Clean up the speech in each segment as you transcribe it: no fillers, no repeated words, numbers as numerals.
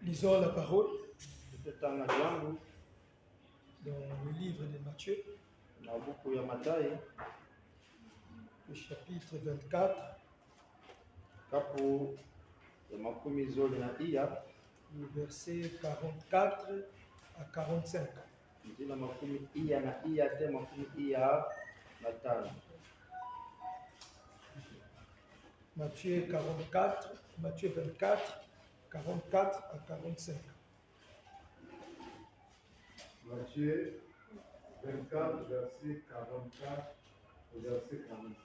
Lisons la parole Tutanga yangu dans le livre de Matthieu, na buku ya Mathayo au chapitre 24, kapu ya makumi zoli na iya le verset 44 à 45. njila makumi iya na iya te makumi iya na tano. Matthieu 24, Matthieu 24, 44 à 45. Matthieu 24, verset 44 au verset 45.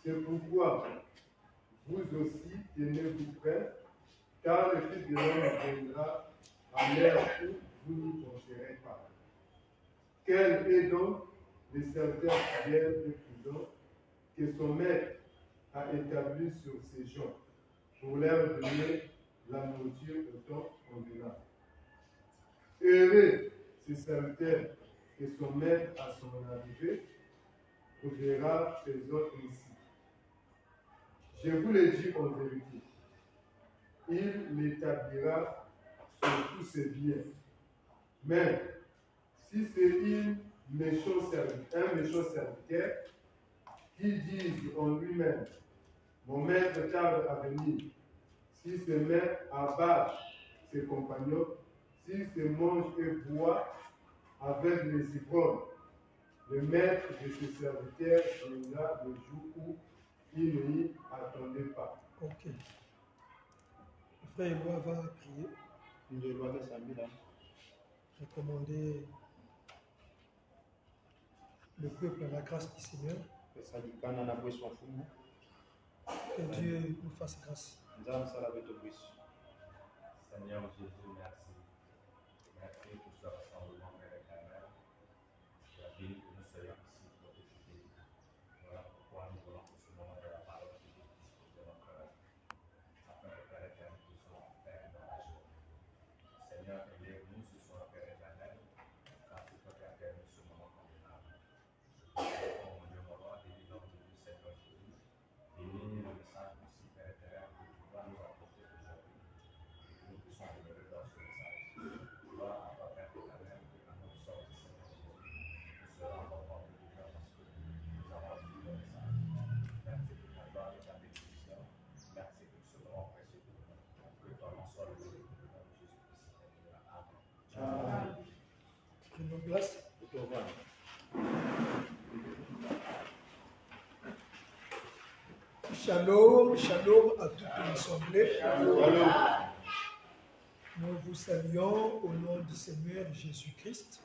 C'est pourquoi vous aussi tenez-vous prêts, car le Fils de l'homme viendra à l'heure où vous n'y penserez pas. Quel est donc le serviteur fidèle et prudent que son maître a établi sur ces gens pour leur donner la nourriture au temps convenable? Heureux ce serviteur que son maître à son arrivée trouvera faisant ainsi. Je vous le dis en vérité, il l'établira sur tous ses biens. Mais si c'est un méchant serviteur qui dit en lui-même, mon maître tarde à venir, s'il se met à battre ses compagnons, s'il se mange et boit avec les ivrognes, le maître de ce serviteur viendra le jour où il n'y attendait pas. Ok. Le frère Éloi va prier, Ndio lwake sambila recommander le peuple à la grâce du Seigneur. pesadikana na bwesu mfumu Que Dieu nous fasse grâce. nzala msala wetu bwesu. Seigneur Jésus, merci. Merci pour ce rassemblement, Père éternel. Tu as dit que nous soyons ici pour t'écouter. Voilà pourquoi nous voulons que ce moment de la parole de Dieu dispose de nos cœurs, afin que Père éternel puisse nous faire dans la journée. Seigneur, élève-nous ce soir, Père éternel, car c'est toi qui as permis ce moment convenable. Oh mon Dieu, mon roi, bénis donc de nous cette aujourd'hui. Bénis le message aussi, Père éternel, que tu vas nous apporter aujourd'hui. Nous puissions demeurer dans ce message. Gloire à toi, Père éternel, que quand nous sortons du Seigneur Jésus, nous serons encore remplis de cœur parce que nous avons reçu le message. Merci pour ta gloire et ta bénédiction. Merci pour ce moment précieux pour nous. Que ton nom soit loué pour le nom de Jésus-Christ. Amen. Prenons place. Kutoka Shalom, shalom à toute l'assemblée. Nous vous saluons au nom du Seigneur Jésus-Christ.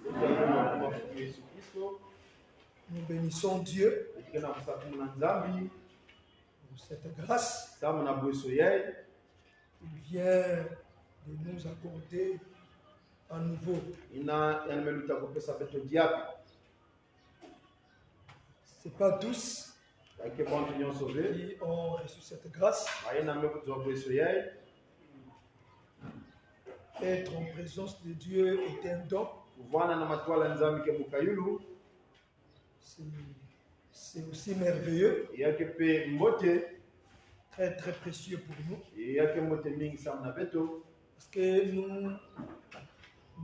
Yesu Kristo Nous bénissons Dieu ukikena kusakumu na nzambi pour cette grâce samu na bwesu yeye qu'il vient de nous accorder à nouveau. ina yameluta kupesa beto diapi Ce n'est pas tous ake bantu nyonso be qui ont reçu cette grâce. ayena mekuzwa bwesu yeye. Être en présence de Dieu est un don. kuvana na matwala nzambi ke mukayulu C'est aussi merveilleux, yake pe mbote très très précieux pour nous. yake mbote mingi sana na beto Parce que nous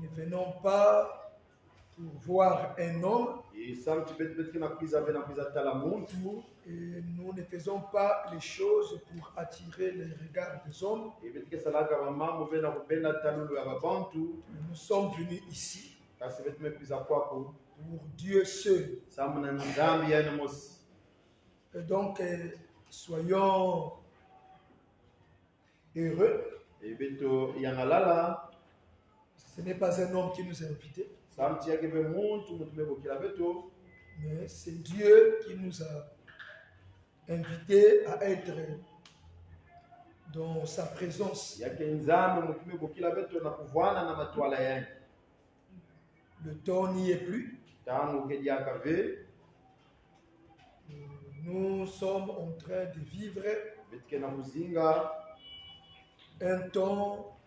ne venons pas pour voir un homme isamti betu betu kina kuiza ve na kuiza tala muntu et nous ne faisons pas les choses pour attirer les regards des hommes. betu kesalaka bamambo ve na kupenda talulu ya babantu Mais nous sommes venus ici kasi betu mekuiza kwako pour Dieu seul. samu na nzambi yaene mosi. Et donc, soyons heureux. Beto yangalala Ce n'est pas un homme qui nous a invités, samti yake be muntu mutu mebokila beto mais c'est Dieu qui nous a invités à être dans sa présence. yake nzambe mutu mebokila beto na kuvana na matwala yake Le temps n'y est plus. tangu kediaka ve Nous sommes en train de vivre betike na muzinga un temps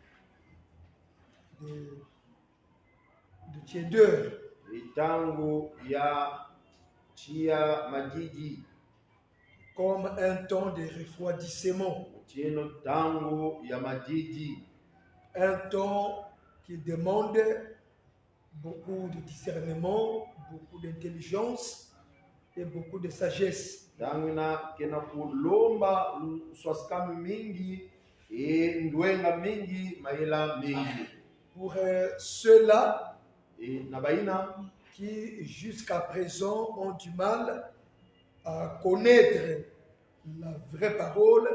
de tiédeur, tangu ya chia majiji comme un temps de refroidissement, tieno tangu ya majiji un temps qui demande beaucoup de discernement, beaucoup d'intelligence et beaucoup de sagesse. Tangina kena kulomba swasika mingi ndwenga mingi maela mingi. Pour ceux-là Nabaina qui jusqu'à présent ont du mal à connaître la vraie parole,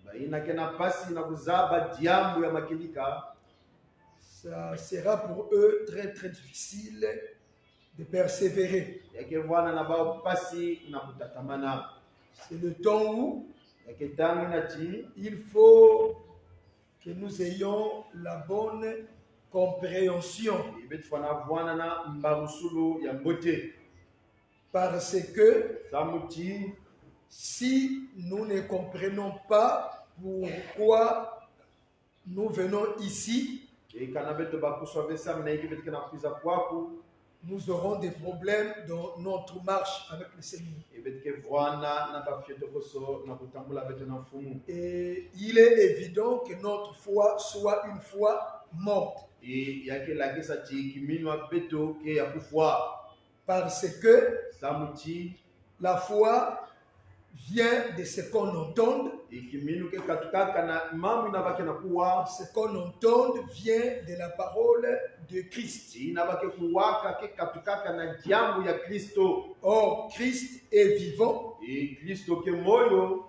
baina kena pasi na kuzaba diambo ya makelika, ça sera pour eux très très difficile de persévérer. yake vwana na bao pasi na kutatamana. C'est le temps où Yake tangina ti il faut que nous ayons la bonne compréhension, ibetfana vwana na mbarusulu ya mbote. parce que Samuti si nous ne comprenons pas pourquoi nous venons ici, kana beto bakuswa vesa mna iki betkana kuiza kwaku nous aurons des problèmes dans notre marche avec le Seigneur. ibetke vwana na bafieto koso na kutambula beto na mfumu. Et il est évident que notre foi soit une foi morte, Yake lakisa ti kiminwa beto ke ya kufwa. parce que Samuti la foi vient de ce qu'on entend. ikiminu ke katukaka na mamu na bake na kuwa Ce qu'on entend vient de la parole de Christ. ina bake kuwaka ke katukaka na jambo ya Kristo. Or, Christ est vivant, Kristo ke moyo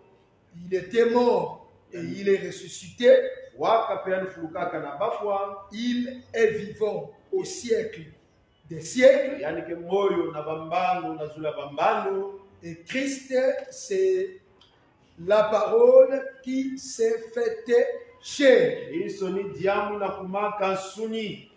il était mort et il est ressuscité. waka peani fulukaka na bafwa, Il est vivant au siècle des siècles. yani ke moyo na bambangu na zula bambangu. Et Christ, c'est la parole qui s'est faite chair. Iso ni diamu na kumaka suni.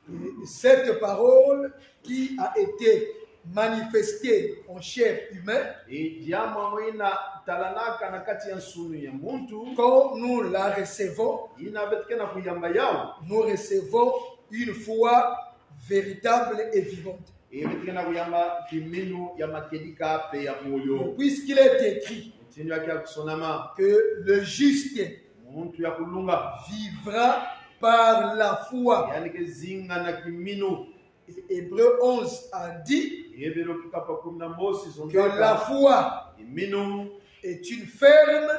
Et cette parole qui a été manifestée en chair humaine, Diamu amwina talanaka na kati ya sunu ya muntu. quand nous la recevons, Ina betke na kuyamba yao. nous recevons une foi véritable et vivante. Betke na kuyamba kiminu ya makelika pe ya Et moyo. puisqu'il est écrit Mtinu yake ya kusonama. que le juste Muntu ya kulunga. vivra par la foi, Yani ke zinga na kiminu. et Hébreu 11 a dit Yebelo kikapa kumna mosi que la zonzaka. foi Kiminu. est une ferme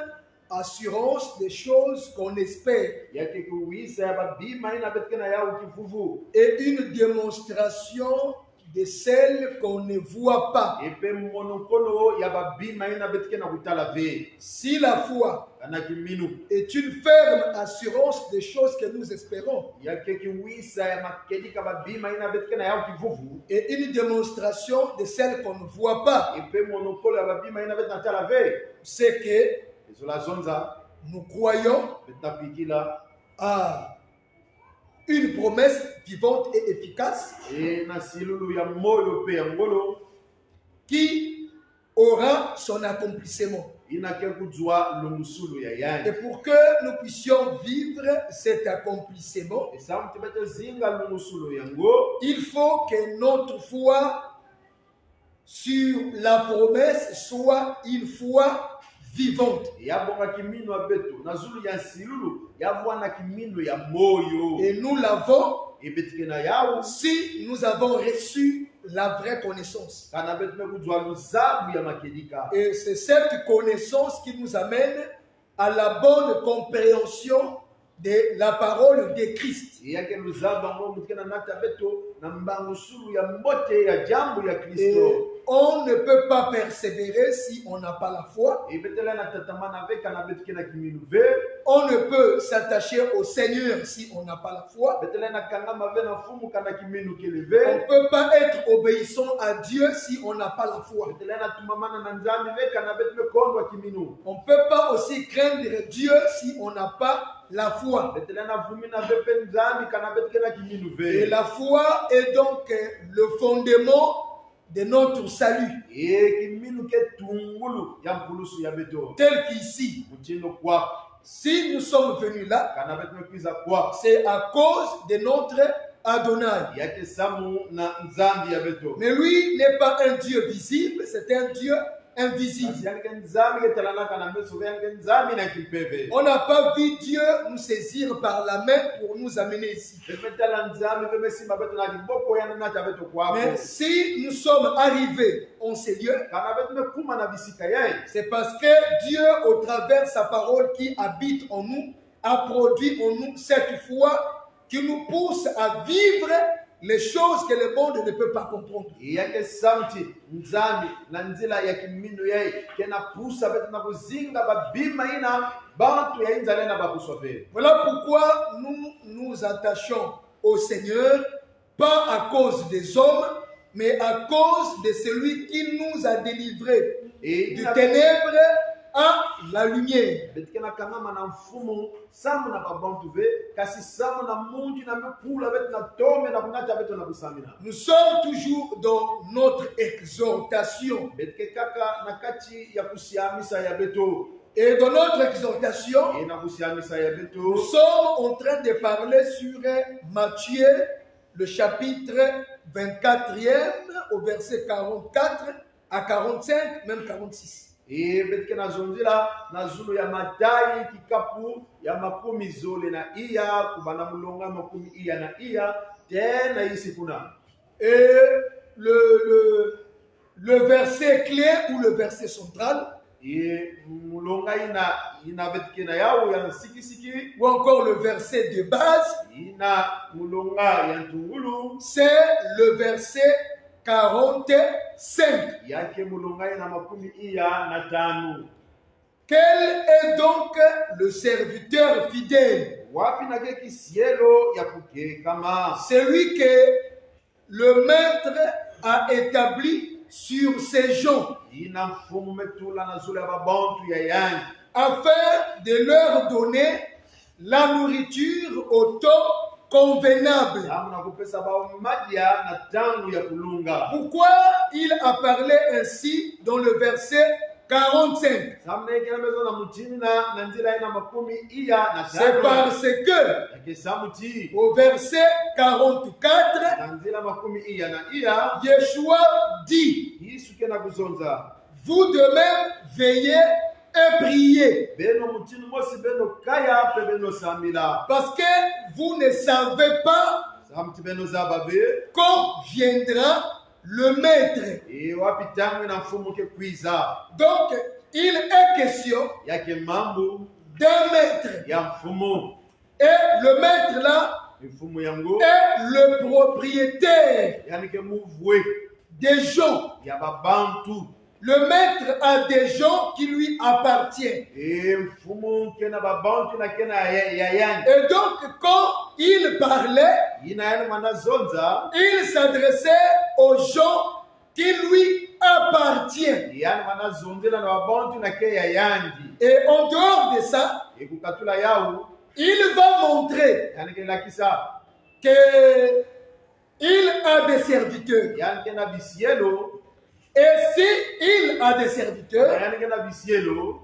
assurance des choses qu'on espère Yake kuwisa ya babima ina betke na yao kifuvu. et une démonstration de celles qu'on ne voit pas. Epe monokono ya babima ina betke na kutala ve. Si la foi Kana kiminu. est une ferme assurance des choses que nous espérons Yake kiwisa ya makelika babima ina betke na yao kifuvu. et une démonstration de celles qu'on ne voit pas, Epe monokolo ya babima ina betna tala ve. c'est que Ezola zonza. nous croyons Betna pikila. à une promesse vivante et efficace Na silulu ya moyo pe ya ngolo. qui aura son accomplissement. Ina ke kujua lumusulu ya Et yani. pour que nous puissions vivre cet accomplissement, Esa mtibete zinga lumusulu ya ngo. il faut que notre foi sur la promesse soit une foi vivante. Ya bonga kimino ya beto. Na zulu ya silulu. Ya vwana kimino ya moyo. Et nous l'avons Ebetike na yao. si nous avons reçu la vraie connaissance. Kana betme kujua luzabu ya makelika. Et c'est cette connaissance qui nous amène à la bonne compréhension de la parole de Christ. Yake luzabu ngo mtkena nata beto. Na mbangu sulu ya mbote ya jambo ya Et Kristo. on ne peut pas persévérer si on n'a pas la foi. Ebetele na tatamana veka na betike na kiminu ve. On ne peut s'attacher au Seigneur si on n'a pas la foi. Betele na kangama ve na fumu kana kiminu On keleve. ne peut pas être obéissant à Dieu si on n'a pas la foi. Betele na tumamana na nzambi veka na betme kondwa kiminu. On ne peut pas aussi craindre Dieu si on n'a pas la foi. Betele na vumi na vepe nzambi kana betike na kiminu Et ve. la foi est donc le fondement de notre salut. Kiminu ke tungulu ya mpulusu ya beto. Tel qu'ici, Mutindo kwa. si nous sommes venus là, Kana betme kwiza kwa. c'est à cause de notre Adonai. Yake samu na nzambi ya beto. Mais lui n'est pas un Dieu visible, c'est un Dieu invisible. yanke nzambe ketalana na meso yanke nzambe na kipeve On n'a pas vu Dieu nous saisir par la main pour nous amener ici. betala nzambe bemesimba beto na liboko yana na tabeto kwako Mais si nous sommes arrivés en ces lieux, kana beto mekuma na bisika yae c'est parce que Dieu, au travers de sa parole qui habite en nous, a produit en nous cette foi qui nous pousse à vivre les choses que le monde ne peut pas comprendre. yake sauti nzambe na nzila ya kimino yae kena pusa beto na kuzinga babima ina bantu ya inzale na bakuswafe. Voilà pourquoi nous nous attachons au Seigneur, pas à cause des hommes, mais à cause de celui qui nous a délivrés du ténèbre à la lumière. Betkena kangama na mfumo samu na babantu ve kasi samu na mungu na mekula beto na tome na kunata beto na kusamina. Nous sommes toujours dans notre exhortation. Betke kaka na kati ya kusiamisa ya beto. Et dans notre exhortation, Ina kusiamisa ya beto. nous sommes en train de parler sur Matthieu, le chapitre 24e, au verset 44 à 45, même 46. Betke na zonzila na zulu ya Matai kikapu ya makumi zole na iya kubana mulonga makumi iya na iya tena isi kuna. Et le verset clé ou le verset central, Mulonga ina betke na yao ya siki ou encore le verset de base, ina mulonga ya ntungulu c'est le verset 45. yake mulonga ina makumi iya na tano. Quel est donc le serviteur fidèle? Wapi na keki sielo ya kuke kama Celui que le maître a établi sur ses gens, ina mfumu metula na zule ya babantu ya yangi afin de leur donner la nourriture au temps convenable. samu na kupesa bao madia na tangu ya kulunga. Pourquoi il a parlé ainsi dans le verset 45? Samu na ikena mezo na mutini na nzila ina makumi iya na C'est tano parce que yake samu ti au verset 44, na nzila makumi iya na iya Yeshua dit, Yesu kena kuzonza vous de même veillez et priez, beno mutini mosi beno kaya pe beno samila parce que vous ne savez pas samu ti beno zababe quand viendra le maître. wapi tangu ina mfumu ke kwiza Donc, il est question yake mambo d'un maître. ya mfumu Et le maître là mfumu yango est le propriétaire yani ke muvwe des gens. ya babantu Le maître a des gens qui lui appartiennent. mfumu kena babantu na kena ya yangi Et donc, quand il parlait, ina yani mwana zonza il s'adressait aux gens qui lui appartiennent. yani mwana zonzela na babantu na ke ya yangi Et en dehors de ça, ekukatula yao il va montrer yani ke lakisa que il a des serviteurs. yani kena bisielo Et si il a des serviteurs, yani kena bisielo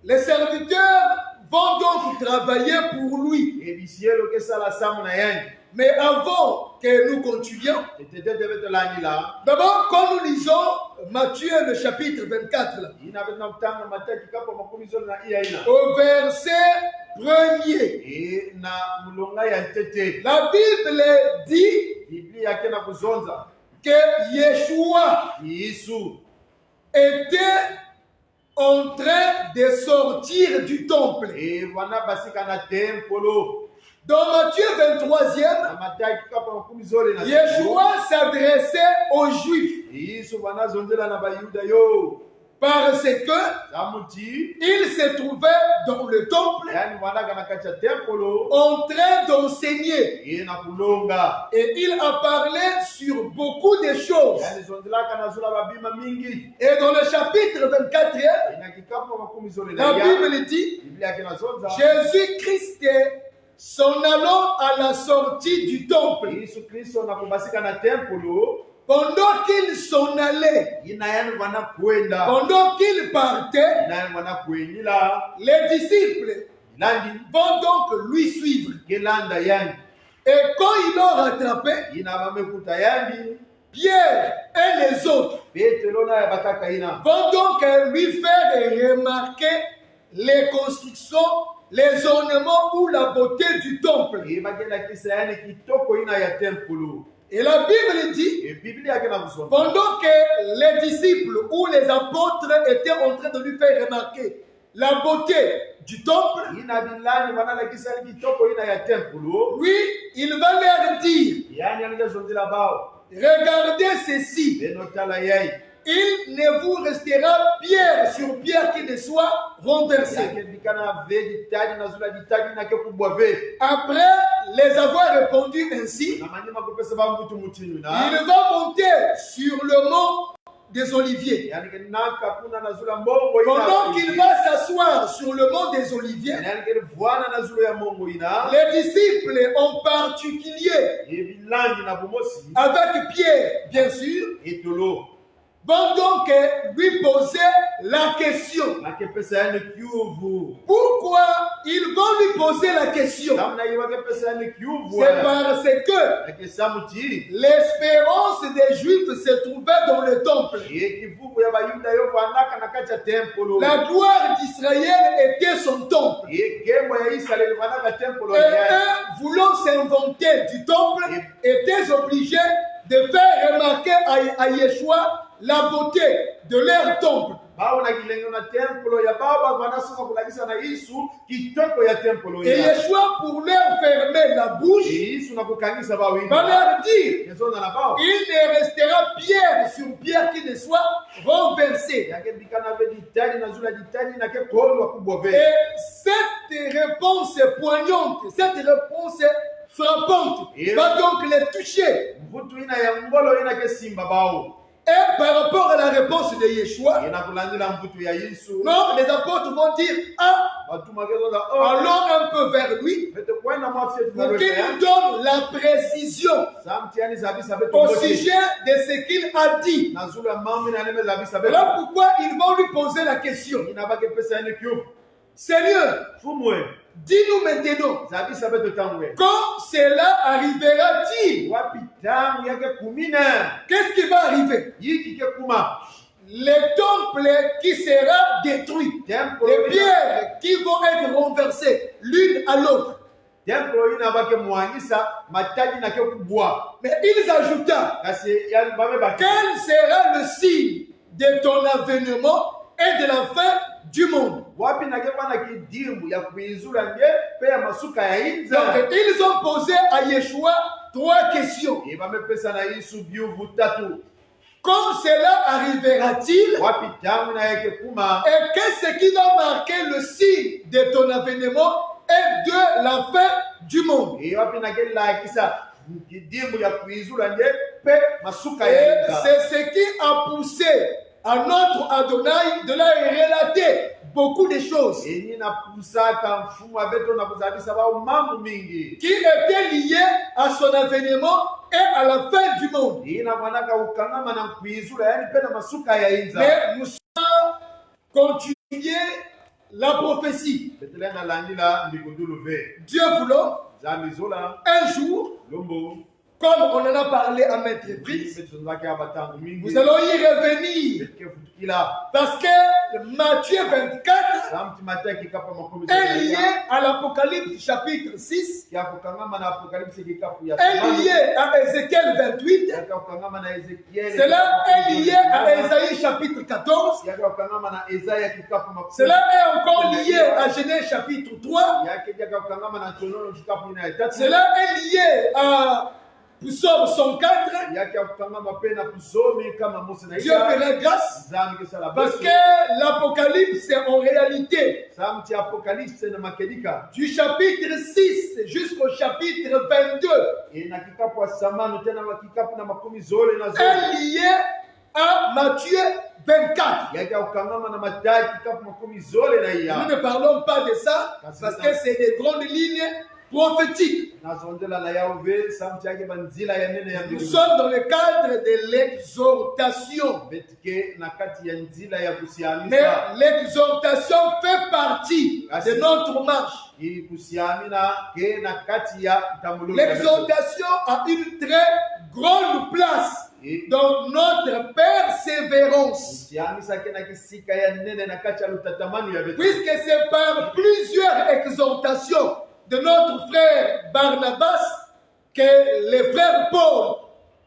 les serviteurs vont donc travailler pour lui. bisielo kesala samu na yangi Mais avant que nous continuions, etete bete langila d'abord quand nous lisons Matthieu le chapitre 24, là, ina betna mtanga mataki kapo makumi zolo na iya ina au verset 1er, na mulonga ya tete la Bible dit biblia kena kuzonza que Yeshua Yesu était en train de sortir du temple. wana basika na tempolo Dans Matthieu 23e, na mataki kapo makumi zolo na Yeshua s'adressait aux Juifs Yesu wana zonzela na bayuda yo parce que samuti il se trouvait dans le temple yani wana kana kacha tempolo en train d'enseigner. na kulonga Et il a parlé sur beaucoup de choses. yani zonzela kana zula babima mingi Et dans le chapitre 24e, ina kikapo makumi zolo la na ya Bible dit, biblia kena zonza Jésus-Christ s'en allant à la sortie du temple. Yesu Kristo na kubasika na tempolo Pendant qu'il s'en allait, ina yani wana kwenda pendant qu'il partait, ina yani wana kwenyila les disciples landi vont donc lui suivre. kelanda yani Et quand ils l'ont rattrapé, ina bamekuta yani Pierre et les autres Petelo na bataka ina. vont donc lui faire remarquer les constructions, les ornements ou la beauté du temple. E bagenda kisa yani kitoko ina ya templo. Et la Bible dit, E Biblia yake na kusoma. pendant que les disciples ou les apôtres étaient en train de lui faire remarquer la beauté du temple, Ina bilani banala kisa ni kitoko ina ya templo. lui, il va leur dire, Yani anaja zonzila bao. regardez ceci, Benotala yai. il ne vous restera pierre sur pierre qui ne soit renversée. Yake bikana ve ditadi na zula ditadi na ke kubwa ve. Après les avoir répondu ainsi, Na manyima kupesa ba mbutu mutinu na. il va monter sur le mont des Oliviers. Yani ke naka kuna na zula mbongo ina. Pendant qu'il va s'asseoir sur le mont des Oliviers, Yani ke vuana na zula ya mongo ina. les disciples en particulier, E bilangi na bumosi. avec Pierre, bien sûr, Etolo. vont donc lui poser la question. Na ke pesa yani kiuvu. Pourquoi ils vont lui poser la question? Namna hiyo ke pesa yani kiuvu. C'est parce que Na ke samuti. l'espérance des Juifs se trouvait dans le temple. E kivuvu ya bayuda yo vanaka na kati ya templo. La gloire d'Israël était son temple. E kemo ya Israeli vanaka templo Et ya. eux, voulant s'inventer du temple, étaient obligés de faire remarquer à Yeshua la beauté de leur temple. Bao na kilengo na templo ya baba vanasoma kulagisa na Yesu kitoko ya templo Et ya. Yeshua, pour leur fermer la bouche, Yesu na kukangisa bao va wingi. leur dire, Yesu na bao. il ne restera pierre sur pierre qui ne soit renversée. Yake bikana ve ditani na zula ditani na ke kolwa kubwa ve. Et cette réponse poignante, cette réponse frappante, va donc les toucher. Mvutu ina ya ngolo ina ke simba bao. Et par rapport à la réponse de Yeshua, Ina kulandila mvutu ya Yesu. non, les apôtres vont dire, ah, Watu magezo da oh. allons un peu vers lui Mete kwenda mwafie pour qu'il tunalwe. nous donne la précision Samtiani zabisa betu. au sujet de ce qu'il a dit. Na zula mami na neme zabisa betu. Voilà pourquoi ils vont lui poser la question. Ina bake pesa yani kiuvu. Seigneur, Fumwe. dis-nous maintenant, Zabisa betu tamwe. quand cela arrivera-t-il? Wapi tamu yake kumina. Qu'est-ce qui va arriver? Yiki ke kuma. Le temple qui sera détruit, Templo les pierres qui vont être renversées l'une à l'autre. Templo ina bake mwangisa mataji na ke kubwa. Mais ils ajoutèrent, Kasi yani babe bake. quel sera le signe de ton avènement et de la fin du monde? Wapi na ke bana kidimbu ya kuizula nje pe ya masuka ya inza. Donc, ils ont posé à Yeshua trois questions. Iba mepesa na Yesu biuvu tatu. Quand cela arrivera-t-il? Wapi tamu na yake kuma. Et qu'est-ce qui va marquer le signe de ton avènement et de la fin du monde? Wapi na ke la kisa kidimbu ya kuizula nje pe masuka Et ya inza. c'est ce qui a poussé à notre Adonai de leur relater beaucoup de choses Enyi na pusaka mfumo abeto na kuzabisa bao mambo mingi. qui étaient liées à son avènement et à la fin du monde. Ina manaka ukangama na kuizula yani pe na masuka ya inza. Mais nous allons continuer la prophétie. Betele na landila mbikundulu ve. Dieu voulant, Zamizola un jour, lombo. comme on en a parlé à maintes reprises, nous allons y revenir. Parce que Matthieu 24 est lié à l'Apocalypse chapitre 6, est lié à Ézéchiel 28, cela est lié à Ésaïe chapitre 14, cela est encore lié à Genèse chapitre 3, cela est lié à Psaume 104. Dieu fera grâce parce que l'Apocalypse est en réalité du chapitre 6 jusqu'au chapitre 22 est lié à Matthieu 24. Nous ne parlons pas de ça parce que c'est des grandes lignes prophétiques. Nous sommes dans le cadre de l'exhortation. Mais l'exhortation fait partie de notre marche. L'exhortation a une très grande place dans notre persévérance. Usiamisake na kisika ya nene na kati ya lutatamani ya betu. Puisque c'est par plusieurs exhortations de notre frère Barnabas que le frère Paul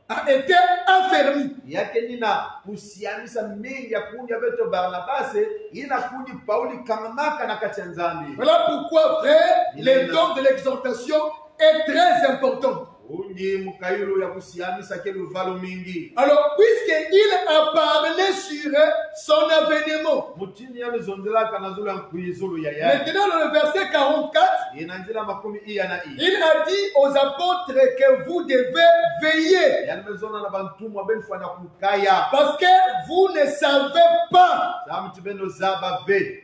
a été affermi. Yake nina kusiamisa mingi ya kundi ya beto Barnabase ina kundi Pauli kamamaka na kati ya nzambi. Voilà pourquoi, frère, le don de l'exhortation est très important. Undi mukayulu ya kusiamisa ke luvalo mingi. Alors, puisqu'il a parlé sur son avènement, Mutini ya luzondela kanazula nkuyizulu ya ya. maintenant dans le verset 44, Inanjila makumi iya na iya. il a dit aux apôtres que vous devez veiller. Yani mezona na bantumwa benfu na kukaya. Parce que vous ne savez pas Samtibeno zaba ve.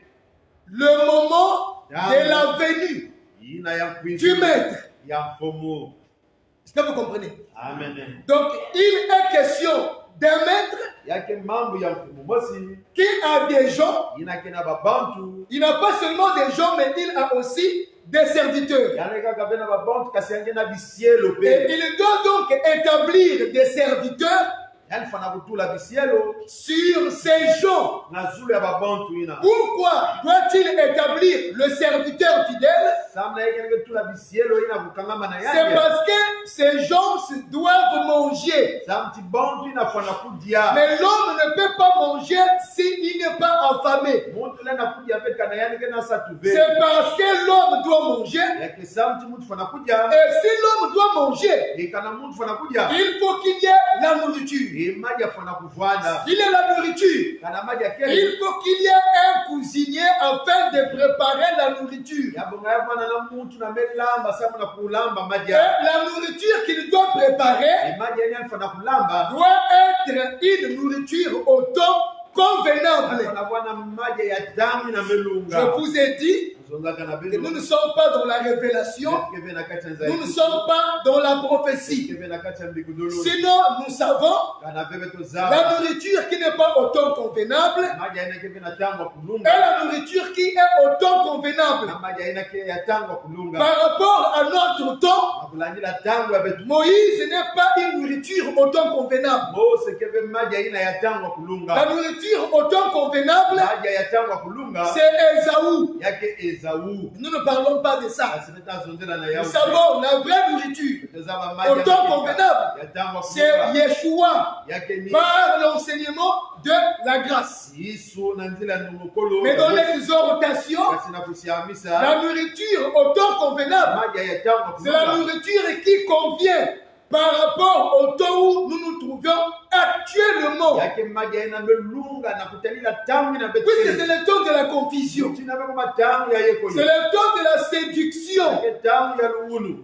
le moment de la venue Ina ya du nkuyizulu maître. ya fomo. Est-ce que vous comprenez? Amen. Donc, il est question d'un maître Yake mambo ya mfumo mosi. qui a des gens. Ina kena babantu. Il n'a pas seulement des gens, mais il a aussi des serviteurs. Yani kaka bena babantu kasi yange na bisielo Et pe. il doit donc établir des serviteurs Yani fana kutula bisielo sur ces gens. na zulu ya babantu ina. Pourquoi doit-il établir le serviteur fidèle? Samna yake nge tula bisielo ina kukangama na C'est yange. parce que ces gens doivent manger. Samti bantu ina fana kudia. Mais l'homme ne peut pas manger s'il n'est pas affamé. Muntu lena kudia peka na yani kena satuve. C'est parce que l'homme doit manger. Yake samti muntu fana kudia. Et si l'homme doit manger, Ikana muntu fana kudia. il faut qu'il y ait la nourriture. Maji ya fana kuvana. Il y a la nourriture. Kana maji ya kele. Il faut qu'il y ait un cuisinier afin de préparer la nourriture. Ya bonga ya fana na muntu na melamba samu na kulamba maji Et ya. la nourriture qu'il doit préparer Maji ya yani fana kulamba. doit être une nourriture au temps convenable. Fana bwana maji ya damu na melunga. Je vous ai dit que nous ne sommes pas dans la révélation, nous ne sommes pas dans la prophétie. Sinon, nous savons la nourriture qui n'est pas au temps convenable et la nourriture qui est au temps convenable. Par rapport à notre temps, Moïse n'est pas une nourriture au temps convenable. La nourriture au temps convenable, c'est Ésaü. Nous ne parlons pas de ça. Nous savons la vraie nourriture au temps convenable, c'est Yeshua par l'enseignement de la grâce. Mais dans l'exhortation, la nourriture au temps convenable, c'est la nourriture qui convient par rapport au temps où nous nous trouvions actuellement. Puisque c'est le temps de la confusion, c'est le temps de la séduction,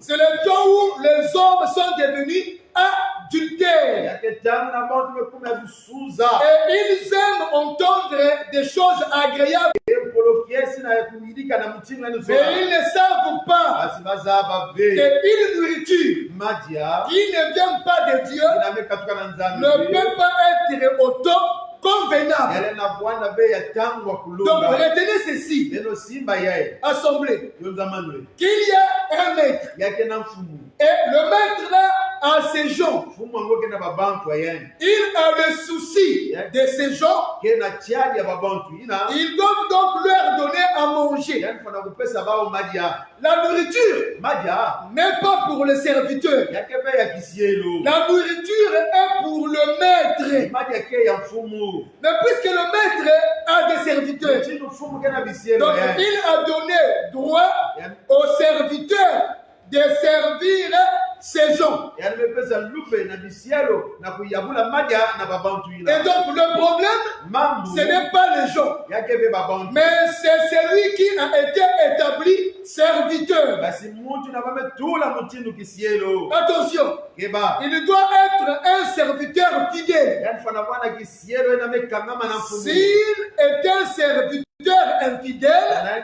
c'est le temps où les hommes sont devenus adultères. Et ils aiment entendre des choses agréables, mais ils ne savent pas qu'une nourriture qui ne vient pas de Dieu ne peut pas être au temps convenable. Donc retenez ceci, assemblée, qu'il y a un maître, et le maître là a ses gens. Il a le souci de ces gens. Ils doivent donc leur donner à manger. La nourriture n'est pas pour le serviteur. La nourriture est pour le maître. Mais puisque le maître a des serviteurs, donc il a donné droit aux serviteurs de servir ces gens. Et donc le problème, ce n'est pas les gens, mais c'est celui qui a été établi serviteur. Attention, il doit être un serviteur fidèle. S'il est un serviteur infidèle,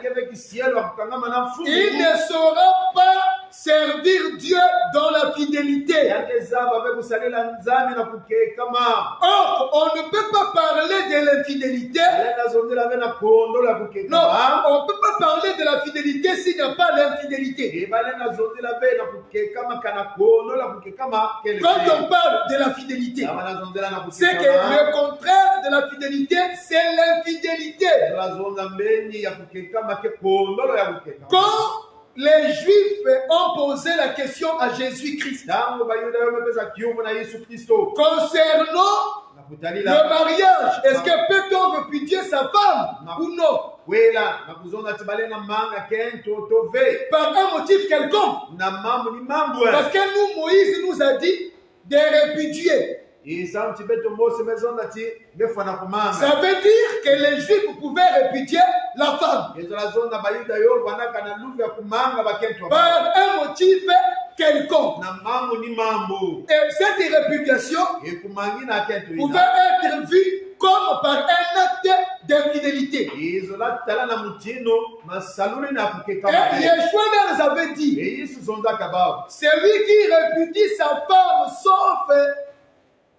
il ne saura pas servir Dieu dans la l'infidélité. yake zaba be kusalela nzambi na kukekama Or, on ne peut pas parler de l'infidélité. alena zondela be na kondola Non, kukekama on ne peut pas parler de la fidélité s'il n'y a pas l'infidélité. ebalena zondela be na kukekama kana kondola kukekama kele Quand on parle de la fidélité, abana zondela na c'est que kukekama le contraire de la fidélité, c'est l'infidélité. la zonda mbeni ya kukekama ke kondolo ya kukekama Quand les Juifs ont posé la question à Jésus-Christ tango bayuda yo mepesa kiumu na Yesu Kristo concernant na le kutalila mariage, est-ce que peut-on répudier sa femme ou non kwela na kuzonga tibale na manga kento tove par un motif quelconque? na mambo ni mambo Parce que nous, Moïse nous a dit de répudier. isa mtibeto mose mezonga ti ngefana kumanga Ça veut dire que les Juifs pouvaient répudier la femme ezo la zonga bayuda yo vanaka na luvu ya kumanga bakento par un motif quelconque. na mambo ni mambo Et cette répudiation ekumangi na kento pouvait ina être vue comme par un acte d'infidélité. izo la tala na mutino masaluni na kukeka Et Yeshua leur avait dit, yesu zonga kabao celui qui répudie sa femme sauf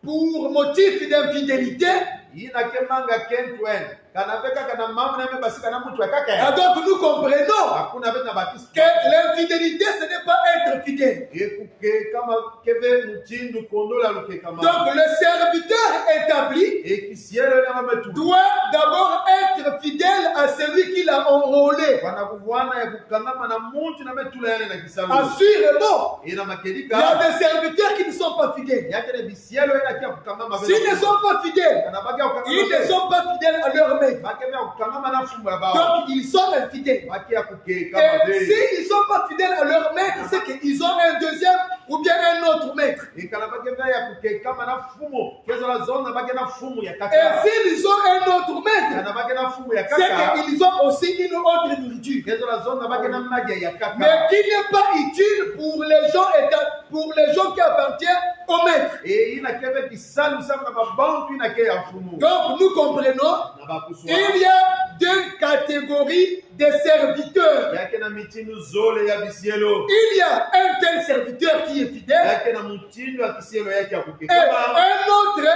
pour motif d'infidélité, yina ke manga kento en kana veka kana mambo na mebasi kana mutu akaka et ya donc nous comprenons hakuna beta bakisi que l'infidélité ce n'est pas être fidèle. ekuke kama keve mutindu kondola luke kama Donc le serviteur établi ekisiele na mametu doit d'abord être fidèle à celui qui l'a enrôlé. bana kuvwana ya kukangama na muntu na metula yale na kisalu Assurément, ina il y a makedika des serviteurs qui ne sont pas fidèles. yake ne bisielo ina kia kukangama S'ils ne sont pas fidèles, kana bakia ils ne kukangama sont pas fidèles à leur maître. bakebe kukangama na fumba ba Donc ils sont infidèles. bakia kuke kama Et be s'ils ne sont pas fidèles à leur maître, c'est qu'ils ont un deuxième ou bien un autre maître. ikana bakebe ya kuke kama na fumo kezo la zona bakia na fumu ya Et kaka s'ils ont un autre maître, kana bakia na fumu ya c'est kaka qu'ils ont aussi une autre nourriture. kezo la zona bakia na magia ya kaka Mais qui n'est pas utile pour les gens qui appartiennent au maître. e ina kebe kisalu sana na babantu ina ke ya fumu Donc nous comprenons, na bakuswa il y a deux catégories de serviteurs. yake na mitinu zole ya bisielo Il y a un tel serviteur qui est fidèle yake na mutindo ya kisielo yake ya et kukekama un autre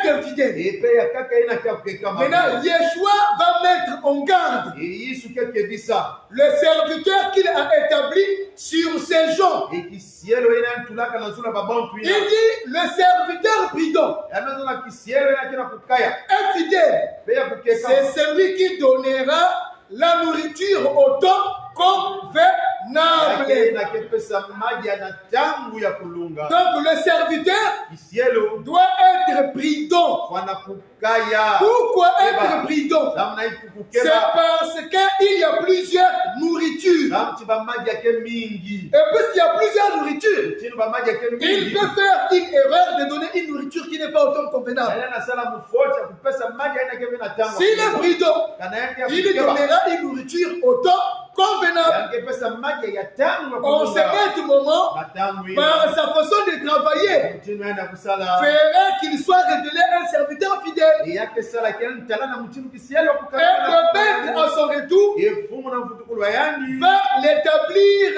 est infidèle. epe ya kaka ina kia kukekama Maintenant, Yeshua va mettre en garde yesu keke bisa le serviteur qu'il a établi sur ses gens. ekisielo ina ntulaka na zula babantu Il ina dit le serviteur prudent, yamezo na kisielo ina kina kukaya infidèle, pe ya c'est kukekama celui qui donnera la nourriture au temps convenable. yake ina kepesa maji na tangu ya kulunga Donc le serviteur kisielo doit être prudent. wana kukaya Pourquoi être prudent? namna C'est ikukukeba parce qu'il y a plusieurs nourritures. namti bamaji yake mingi Et puisqu'il y a plusieurs nourritures, tino bamaji yake il mingi peut faire une erreur de donner une nourriture qui n'est pas autant convenable. Aina nasala mufoti ya kupesa maji aina kebe na tangu S'il est prudent, kana yake ya il kukeba donnera une nourriture au temps convenable. yange pesa maji ya tangu ya En ce moment, na tangu par sa façon de travailler, mtino aina kusala fera qu'il soit révélé un serviteur fidèle. yake sala kile tala na mtino kisielo Et kukana le maître, à son retour, efumu na mfutukulu yandi va l'établir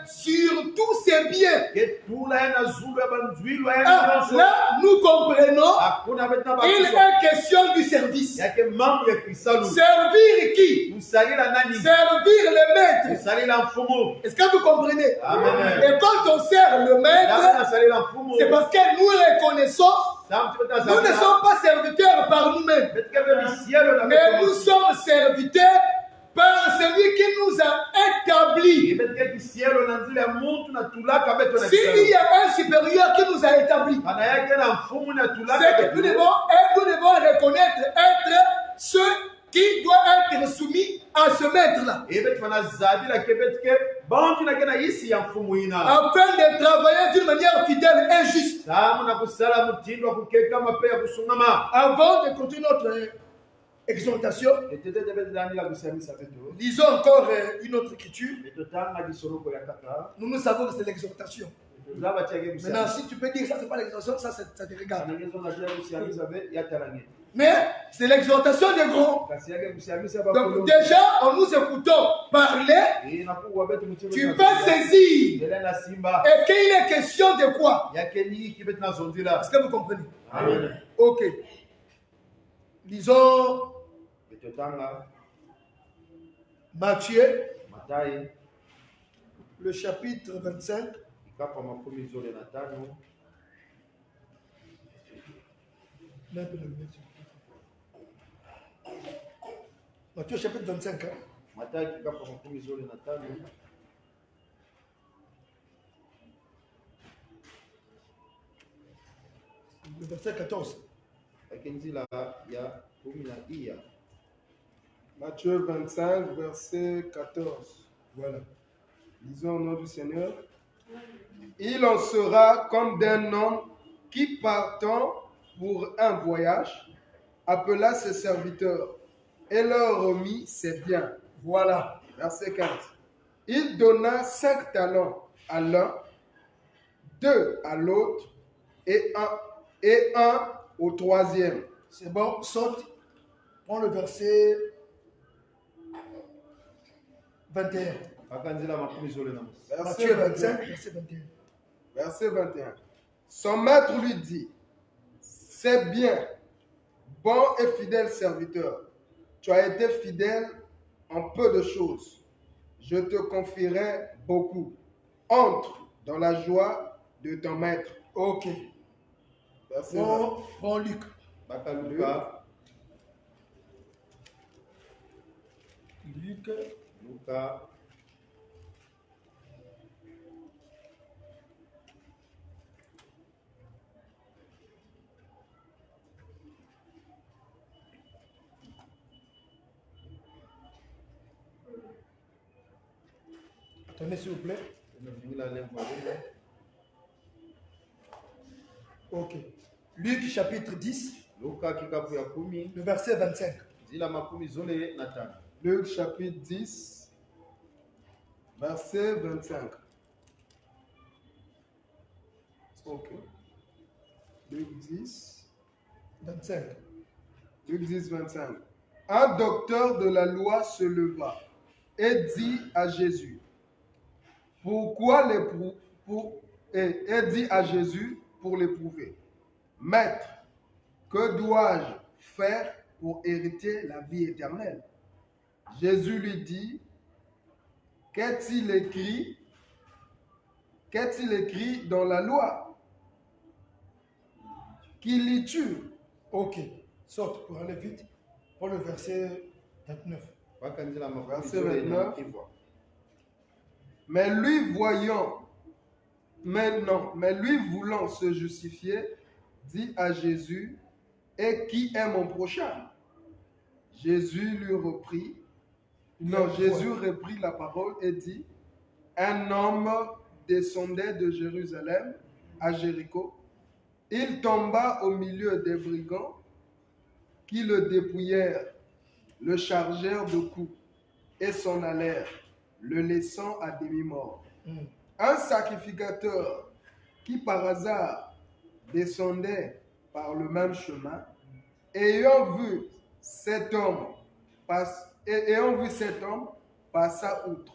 sur tous ses biens. ke tula ina zulu ya banzwilu Ah, ina là, nous comprenons, hakuna betna il bakuso est question du service. yake mambo ya kisalu Servir qui? usalila nani Servir le maître. usalila mfumu Est-ce que vous comprenez? amen Et quand on sert le maître, na usalila mfumu c'est parce que nous reconnaissons, nous ne sommes pas serviteurs par nous-mêmes, mais nous sommes serviteurs par celui qui nous a établis. S'il y a un supérieur qui nous a établis, c'est que nous devons reconnaître être ceux qui doivent être soumis à ce maître-là, afin de travailler d'une manière fidèle et juste. Avant de continuer notre exhortation, lisons encore une autre écriture. Nous savons que c'est l'exhortation. Maintenant, si tu peux dire ça, c'est pas l'exhortation, ça te regarde. Mais c'est l'exhortation des grands. kasi yake kusiamisa Donc bakolo déjà, en nous écoutant parler, inakuwa betu mchiko tu peux saisir. ele na simba Et qu'il est question de quoi? yake ni kibetu na zondila Est-ce que vous comprenez? amen Ok. Lisons betotanga Matthieu, Matai le chapitre 25. ikapa 15 Matthieu chapitre 25. Hein? Matai ikapa 15 Le verset 14. yake nzila ya 10 Matthieu 25, verset 14. Voilà. Lisons au nom du Seigneur. Il en sera comme d'un homme qui, partant pour un voyage, appela ses serviteurs et leur remit ses biens. Voilà. Verset 15. Il donna 5 talents à l'un, 2 à l'autre et un au troisième. C'est bon, saute. Prends le verset 21. akanzila 15 Matthieu 25, verset 21. Verset 21. Son maître lui dit, c'est bien, bon et fidèle serviteur, tu as été fidèle en peu de choses, je te confierai beaucoup. Entre dans la joie de ton maître. Ok. Verset 20. Bon Luc. bakaluka Luc, luka attendez s'il vous plaît. inazingila lengo lile Ok. Luc chapitre 10, luka kikapu ya 10 le verset 25. zila 15 Luc chapitre 10, verset 25. Ok. Luc 10, 25. Luc 10, 25. Un docteur de la loi se leva et dit à Jésus, et dit à Jésus pour l'éprouver, Maître, que dois-je faire pour hériter la vie éternelle? Jésus lui dit, qu'est-il écrit dans la loi? Qui lis-tu? Ok. Saute pour aller vite. Prends le verset 29. bakanzila Verset 29 29. Mais lui voulant se justifier, dit à Jésus, et qui est mon prochain? Jésus reprit la parole et dit, un homme descendait de Jérusalem à Jéricho. Il tomba au milieu des brigands qui le dépouillèrent, le chargèrent de coups et s'en allèrent, le laissant à demi-mort. Un sacrificateur qui par hasard descendait par le même chemin, ayant vu cet homme, passa outre.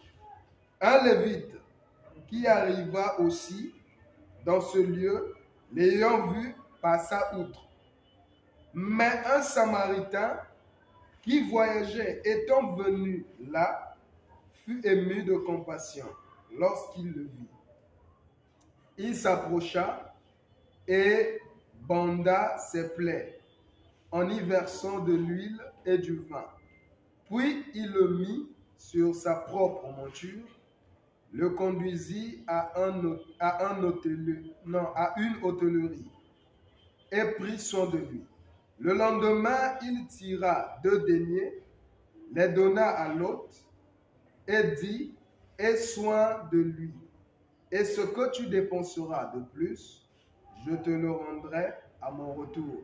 Un lévite qui arriva aussi dans ce lieu, l'ayant vu, passa outre. Mais un Samaritain qui voyageait, étant venu là, fut ému de compassion lorsqu'il le vit. Il s'approcha et banda ses plaies en y versant de l'huile et du vin. Puis il le mit sur sa propre monture, le conduisit à une hôtellerie et prit soin de lui. Le lendemain, il tira 2 deniers, les donna à l'hôte et dit, aie soin de lui. Et ce que tu dépenseras de plus, je te le rendrai à mon retour.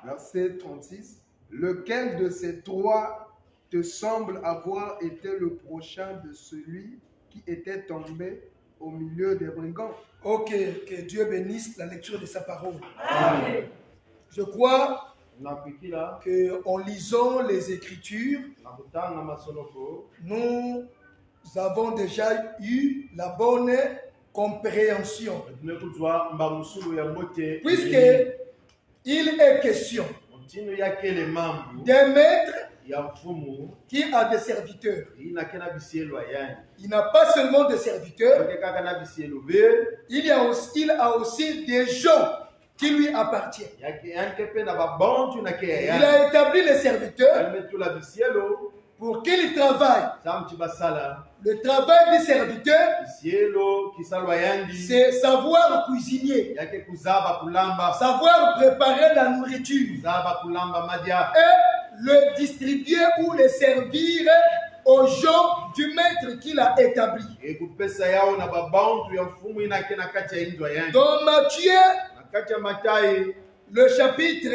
Verset 36. Lequel de ces 3 te semble avoir été le prochain de celui qui était tombé au milieu des brigands? Ok, que Dieu bénisse la lecture de sa parole. Amen. Je crois que en lisant les Écritures, nous avons déjà eu la bonne compréhension. Puisque il est question d'un maître qui a des serviteurs. Il n'a pas seulement des serviteurs, il a aussi des gens qui lui appartiennent. Il a établi les serviteurs pour qu'ils travaillent. Le travail du serviteur, c'est savoir cuisiner, savoir préparer la nourriture et le distribuer ou le servir aux gens du maître qu'il a établi. Dans Matthieu, le chapitre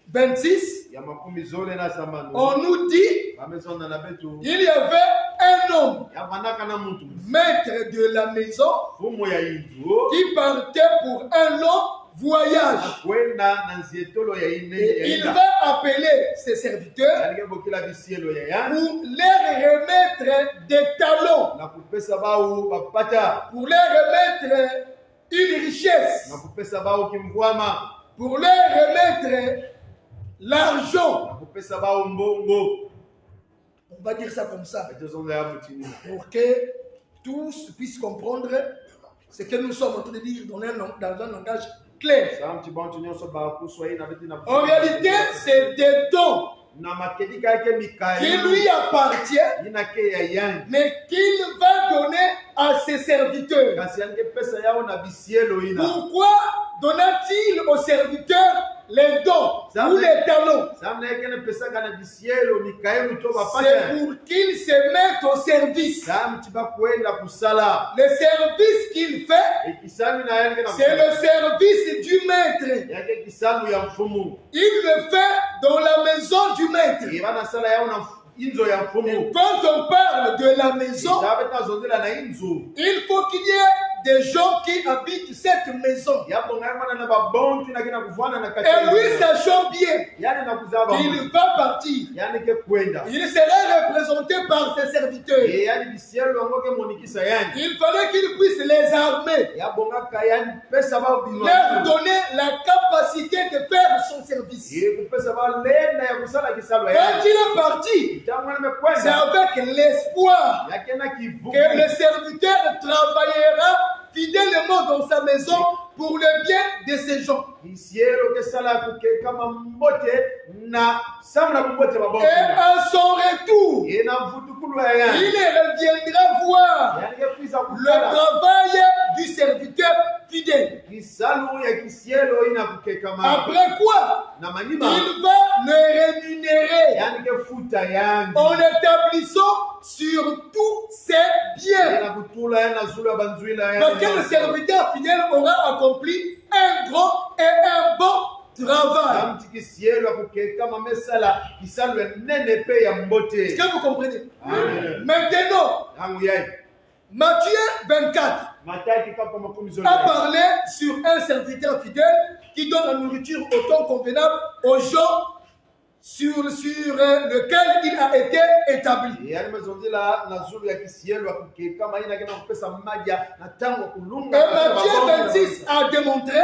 26, on nous dit il y avait un homme, maître de la maison, qui partait pour un long voyage. Et il va appeler ses serviteurs pour leur remettre des talents, pour leur remettre une richesse, pour leur remettre l'argent. On va dire ça comme ça, pour que tous puissent comprendre ce que nous sommes en train de dire dans un langage clair. En réalité, c'est des dons qui lui appartiennent, mais qu'il va donner à ses serviteurs. Pourquoi donna-t-il aux serviteurs les dons ou les talents? C'est pour qu'ils se mettent au service. Le service qu'il fait, c'est le service du maître. Il le fait dans la maison du maître. Et quand on parle de la maison, il faut qu'il y ait des gens qui habitent cette maison. Et lui, sachant bien qu'il va partir, il sera représenté par ses serviteurs. Il fallait qu'il puisse les armer, leur donner la capacité de faire son service. Quand il est parti, c'est avec l'espoir que le serviteur travaillera fidèlement dans sa maison pour le bien de ces gens. Et à son retour, il reviendra voir le travail du serviteur fidèle. Après quoi, il va le rémunérer en établissant sur tous ses biens. Parce que le serviteur fidèle aura accompli un grand et un bon travail. Est-ce que vous comprenez? Maintenant, Matthieu 24 a parlé sur un serviteur fidèle qui donne la nourriture au temps convenable aux gens sur lequel il a été établi. Et Matthieu 26 a démontré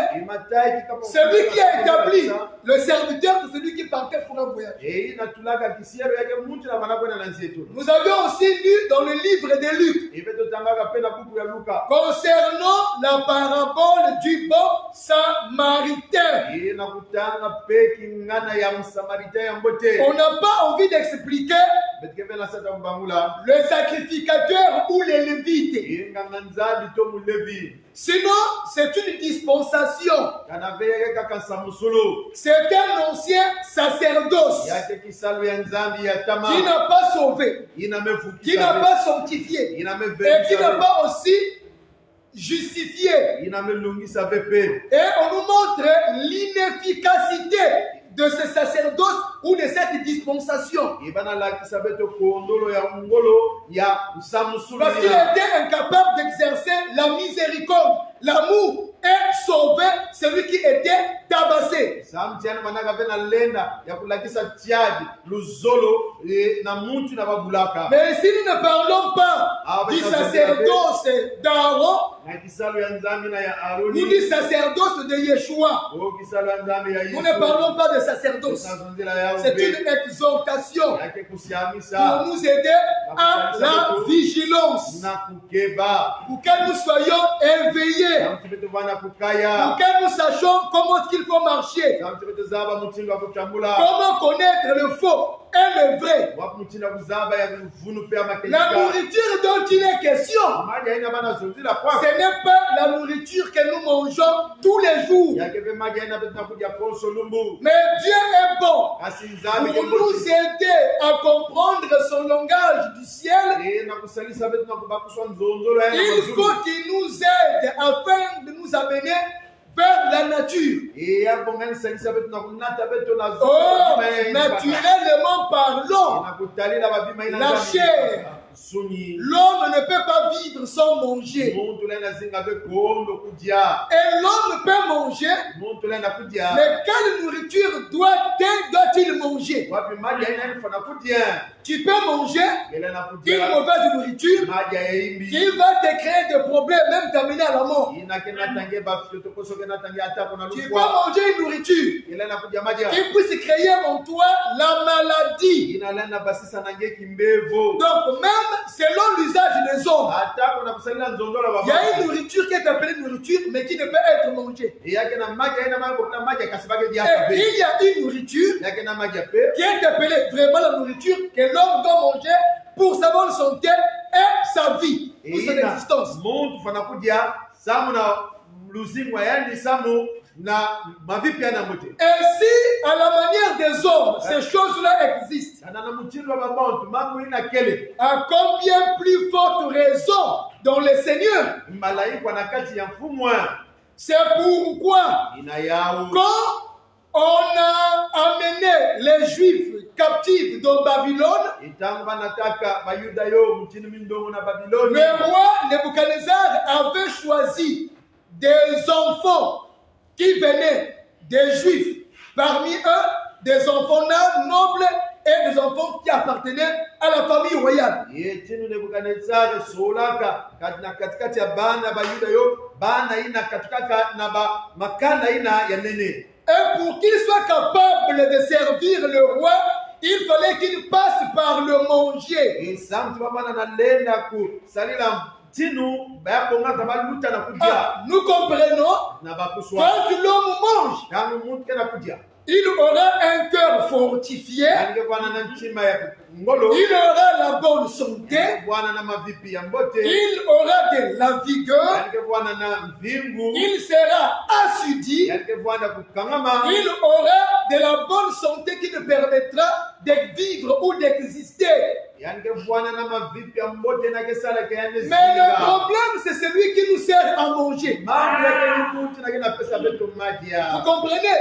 celui qui a établi le serviteur, c'est celui qui partait pour un voyage. Nous avions aussi lu dans le livre de Luc concernant la parabole du bon samaritain. On n'a pas envie d'expliquer le sacrificateur ou les lévites. Sinon, c'est une dispensation. C'est un ancien sacerdoce qui n'a pas sauvé, qui n'a pas sanctifié et qui n'a pas aussi justifié. Et on nous montre l'inefficacité de ce sacerdoce ou de cette dispensation. Parce qu'il était incapable d'exercer la miséricorde l'amour et sauver celui qui était tabassé. Samtiana manaka vena lenda ya kulakisa tiadi luzolo na muntu na babulaka. Mais si nous ne parlons pas du sacerdoce d'Aaron, ou du sacerdoce de Yeshua, nous ne parlons pas de sacerdoce. C'est une exhortation pour nous aider à la vigilance, pour que nous soyons éveillés, pour que nous sachions comment il faut marcher, comment connaître le faux et le vrai. La nourriture dont il est question, ce n'est pas la nourriture que nous mangeons tous les jours. Mais Dieu est bon pour nous aider à comprendre son langage du ciel. Il faut qu'il nous aide afin de nous amener vers la nature. Oh, naturellement parlant, la chair, l'homme ne peut pas vivre sans manger. Et l'homme peut manger, mais quelle nourriture doit-il manger? Tu peux manger une mauvaise nourriture qui va te créer des problèmes, même t'amener à la mort. Tu peux manger une nourriture qui puisse créer en toi la maladie. Donc même selon l'usage des hommes, il y a une nourriture qui est appelée nourriture, mais qui ne peut être mangée. Et il y a une nourriture qui est appelée vraiment la nourriture que l'homme doit manger pour sa bonne santé et sa vie, pour son existence. Et si, à la manière des hommes, ces choses-là existent, à combien plus forte raison dans le Seigneur? C'est pourquoi, quand on a amené les Juifs captifs dans Babylone, le roi Nebuchadnezzar avait choisi des enfants qui venaient des Juifs, parmi eux des enfants nobles et des enfants qui appartenaient à la famille royale. Et pour qu'il soit capable de servir le roi, il fallait qu'il passe par le manger. Nous comprenons, quand l'homme mange, il aura un cœur fortifié, il aura la bonne santé, il aura de la vigueur, il sera assidu, il aura de la bonne santé qui nous permettra de vivre ou d'exister. Mais le problème, c'est celui qui nous sert à manger. Vous comprenez?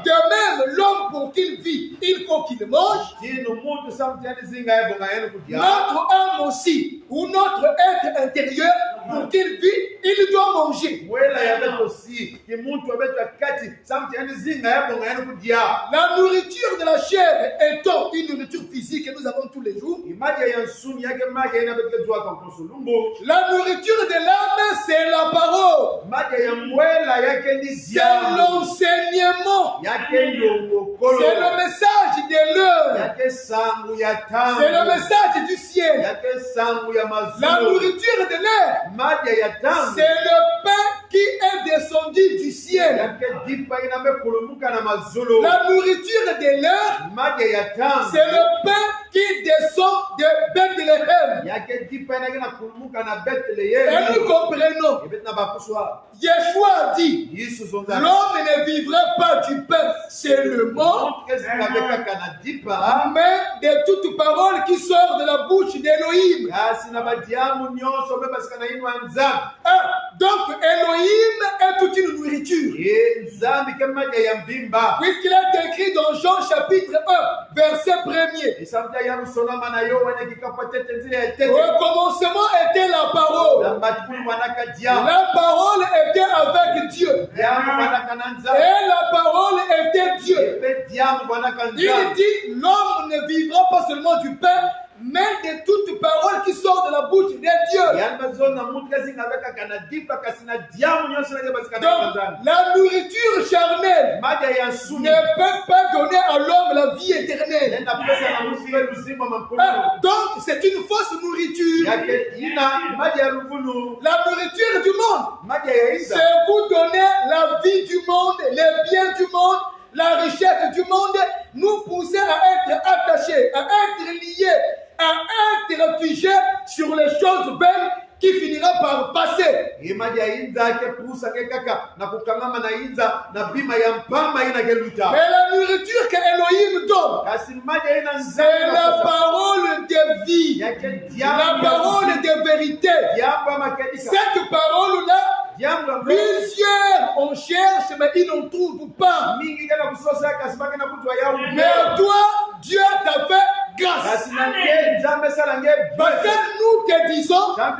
De même, l'homme pour qu'il vit, il faut qu'il mange. Notre âme aussi, ou notre être intérieur, pour qu'il vit, il doit manger. La nourriture de la chair étant une nourriture physique que nous avons tous les jours, la nourriture de l'âme, c'est la parole. C'est l'enseignement. C'est le message de l'heure. C'est le message du ciel. La nourriture de l'air, c'est le pain qui est descendu du ciel. La nourriture de l'heure, c'est le pain qui descend de Bethléem. Et nous comprenons. Yeshua dit, l'homme ne vivra pas du pain seulement, mais de toute parole qui sort de la bouche d'Élohim. Donc Elohim est toute une nourriture. Puisqu'il est écrit dans Jean chapitre 1, verset 1er. Au commencement était la parole. La parole était avec Dieu. Et la parole était Dieu. Il dit, l'homme ne vivra pas seulement du pain, mais de toute parole qui sort de la bouche de Dieu. Donc, la nourriture charnelle ne peut pas donner à l'homme la vie éternelle. Donc, c'est une fausse nourriture. La nourriture du monde, c'est vous donner la vie du monde, les biens du monde, la richesse du monde, nous pousser à être attachés, à être liés, à être figés sur les choses belles qui finira par passer. Mais la nourriture que Elohim donne, c'est la parole de vie, la parole de vérité. Cette parole-là, plusieurs on cherche, mais ils n'en trouvent pas. Mais toi, Dieu t'a fait grâce. Parce que nous te disons la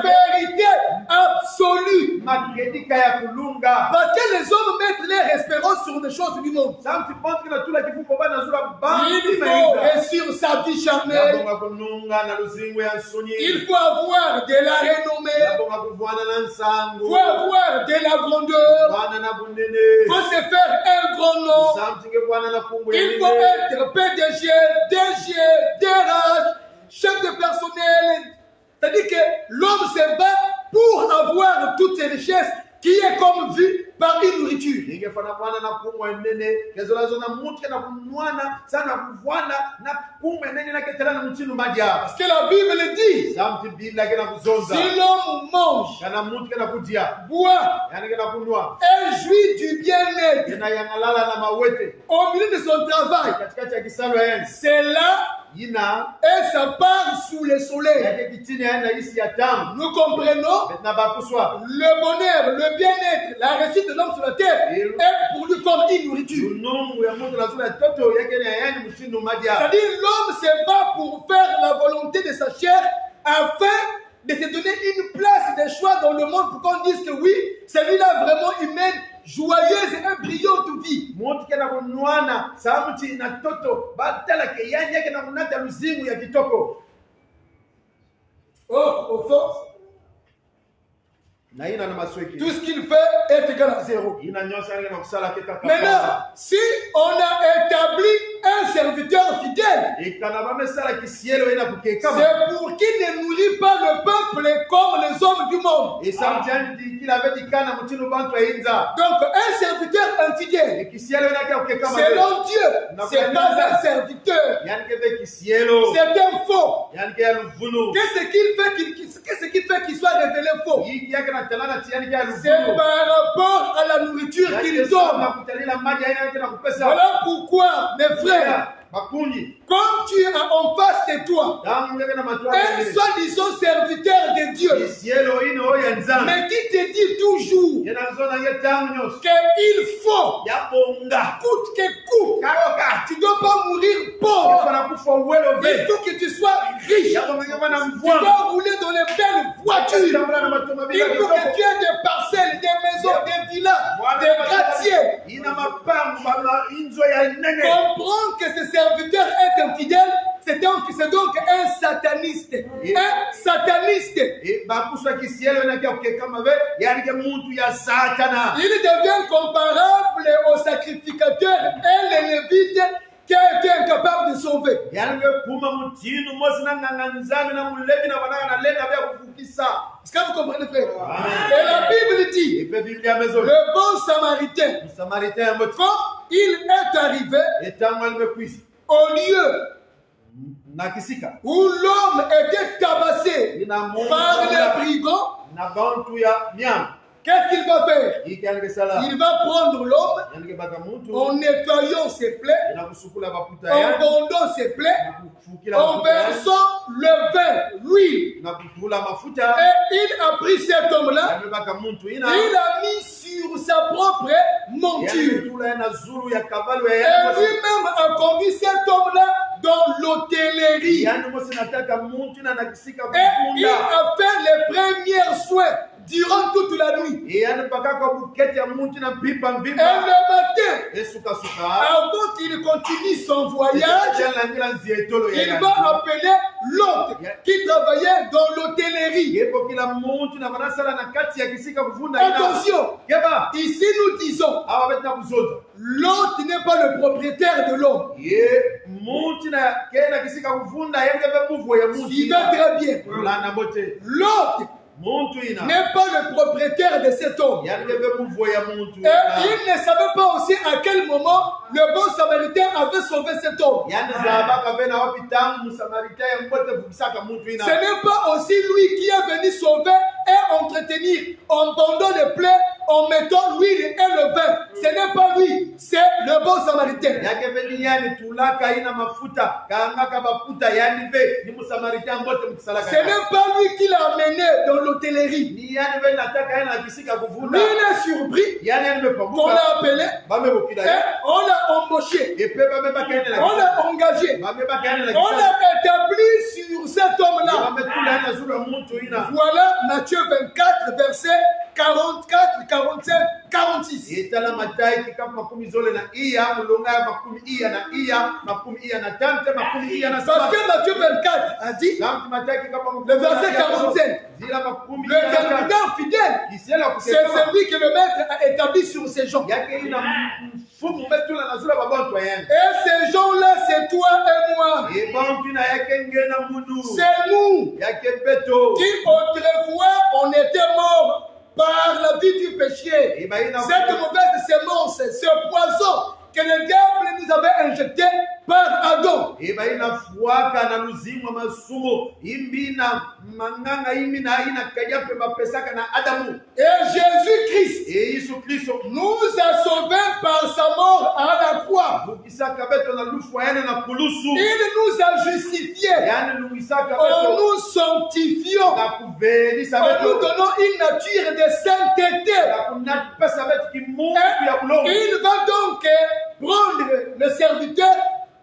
vérité absolue. Parce que les hommes mettent leur espérance sur des choses du monde. Il faut réussir sa vie charnelle. Il faut avoir de la renommée. Il faut avoir de la grandeur. Il faut se faire un grand nom. Il faut être PDG, DG, DRH, chef de personnel. C'est-à-dire que l'homme se bat pour avoir toutes ces richesses qui est comme vu par une nourriture. Parce que la Bible dit, si l'homme mange, boit et jouit du bien-être au milieu de son travail, c'est là et ça part sous le soleil. Nous comprenons le bonheur, le bien-être, la réussite de l'homme sur la terre est pour lui comme une nourriture. C'est-à-dire l'homme se bat pour faire la volonté de sa chair afin de se donner une place de choix dans le monde pour qu'on dise que oui, celui-là vraiment humaine, joyeuse et brillante vie. Oh, au fond, tout ce qu'il fait est égal à zéro. Maintenant, si on a établi un serviteur fidèle, c'est pour qu'il ne nourrit pas le peuple comme les hommes du monde. Donc, un serviteur infidèle, selon Dieu, c'est pas un serviteur, c'est un faux. Qu'est-ce qui fait qu'il soit révélé faux? C'est par rapport à la nourriture qu'il donne. Voilà pourquoi, mes frères, comme tu es en face de toi, un soi-disant serviteur de Dieu, mais qui te dit toujours qu'il faut, coûte que coûte, tu ne dois pas mourir pauvre. Il faut que tu sois riche. Tu dois rouler dans les belles voitures. Il faut que tu aies des parcelles, des maisons, des villas, des gratte-ciels. Comprends que ce serviteur est infidèle, c'est donc un sataniste. Un sataniste. Il devient comparable au sacrificateur et les lévites qui a été incapable de sauver. Est-ce que vous comprenez, frère? Et la Bible dit, le bon samaritain, quand il est arrivé au lieu où l'homme était tabassé par les brigands, qu'est-ce qu'il va faire? Il va prendre l'homme en nettoyant ses plaies, en bandant ses plaies, en versant le vin, l'huile. Et il a pris cet homme-là, il a mis sur sa propre monture. Et lui-même a conduit cet homme-là dans l'hôtellerie. Et il a fait les premiers premiers soins durant toute la nuit. yani mpaka kwa buketi ya muntu na mpipa Et mvipa le matin, esukasuka avant qu'il continue son voyage, yalandila nzietolo il va appeler l'autre qui travaillait dans l'hôtellerie. yepo kila muntu na vanasala na kati ya kisika kuvunda ina Attention, keba ici nous disons, awa betina kuzoza l'autre n'est pas le propriétaire de l'homme. ye muntu na kena kisika kuvunda yengebe muvu ya muntu Suivez très bien. lana bote L'autre muntu ina n'est pas le propriétaire de cet homme. yengebe muvu ya muntu Et il ne savait pas aussi à quel moment le bon samaritain avait sauvé cet homme. yani zabaka vena wapi tangu musamarita ya mbote vukisaka muntu ina Ce n'est pas aussi lui qui est venu sauver et entretenir en bandant les plaies, en mettant l'huile et le vin. Ce n'est pas lui, c'est le bon samaritain. yake veni yani tulaka ina mafuta kaangaka baputa yani ve ni musamarita mbote mkisalaka Ce n'est pas lui qui l'a amené dans l'hôtellerie. ni yani veni nataka yana kisika Lui, kuvunda il est surpris yani qu'on nimepambuka l'a appelé bamebokila et on l'a embauché, epe bamebaka ene la on l'a engagé, bamebaka ene la on l'a établi sur cet homme-là. bametula ene zulu ya muntu ina Voilà Matthieu 24, versets 44, 45, 46. etala matai kikapu makumi zole na iya mulonga ya makumi iya na iya makumi iya na tante makumi iya na Parce saba que Matthieu 24 a dit, Samti matai kikapu makumi le verset 45, zila makumi le serviteur fidèle, kisela c'est kuketoa celui que le maître a établi sur ces gens. yake ina mfumu metula na zula babonto yani Et ces gens-là, c'est toi et moi. ebontu na yake ngena munu C'est nous yake beto qui autrefois on était morts par la vie du péché. Ibaina Cette mauvaise sémence, ce poison que le diable nous avait injecté par Adam. ibaina fuaka na luzimu masumo imbina manganga imina ina kajape bapesaka na Adamu Et Jésus-Christ Yesu Kristo nous a sauvés par sa mort à la croix. lukisaka beto na lufu yana na kulusu Il nous a justifiés yani lukisaka en beto nous sanctifiant, na kuvelisa en nous beto donnant une nature de sainteté. na kunapesa beto kimungu ya Et bulongo il va donc prendre le serviteur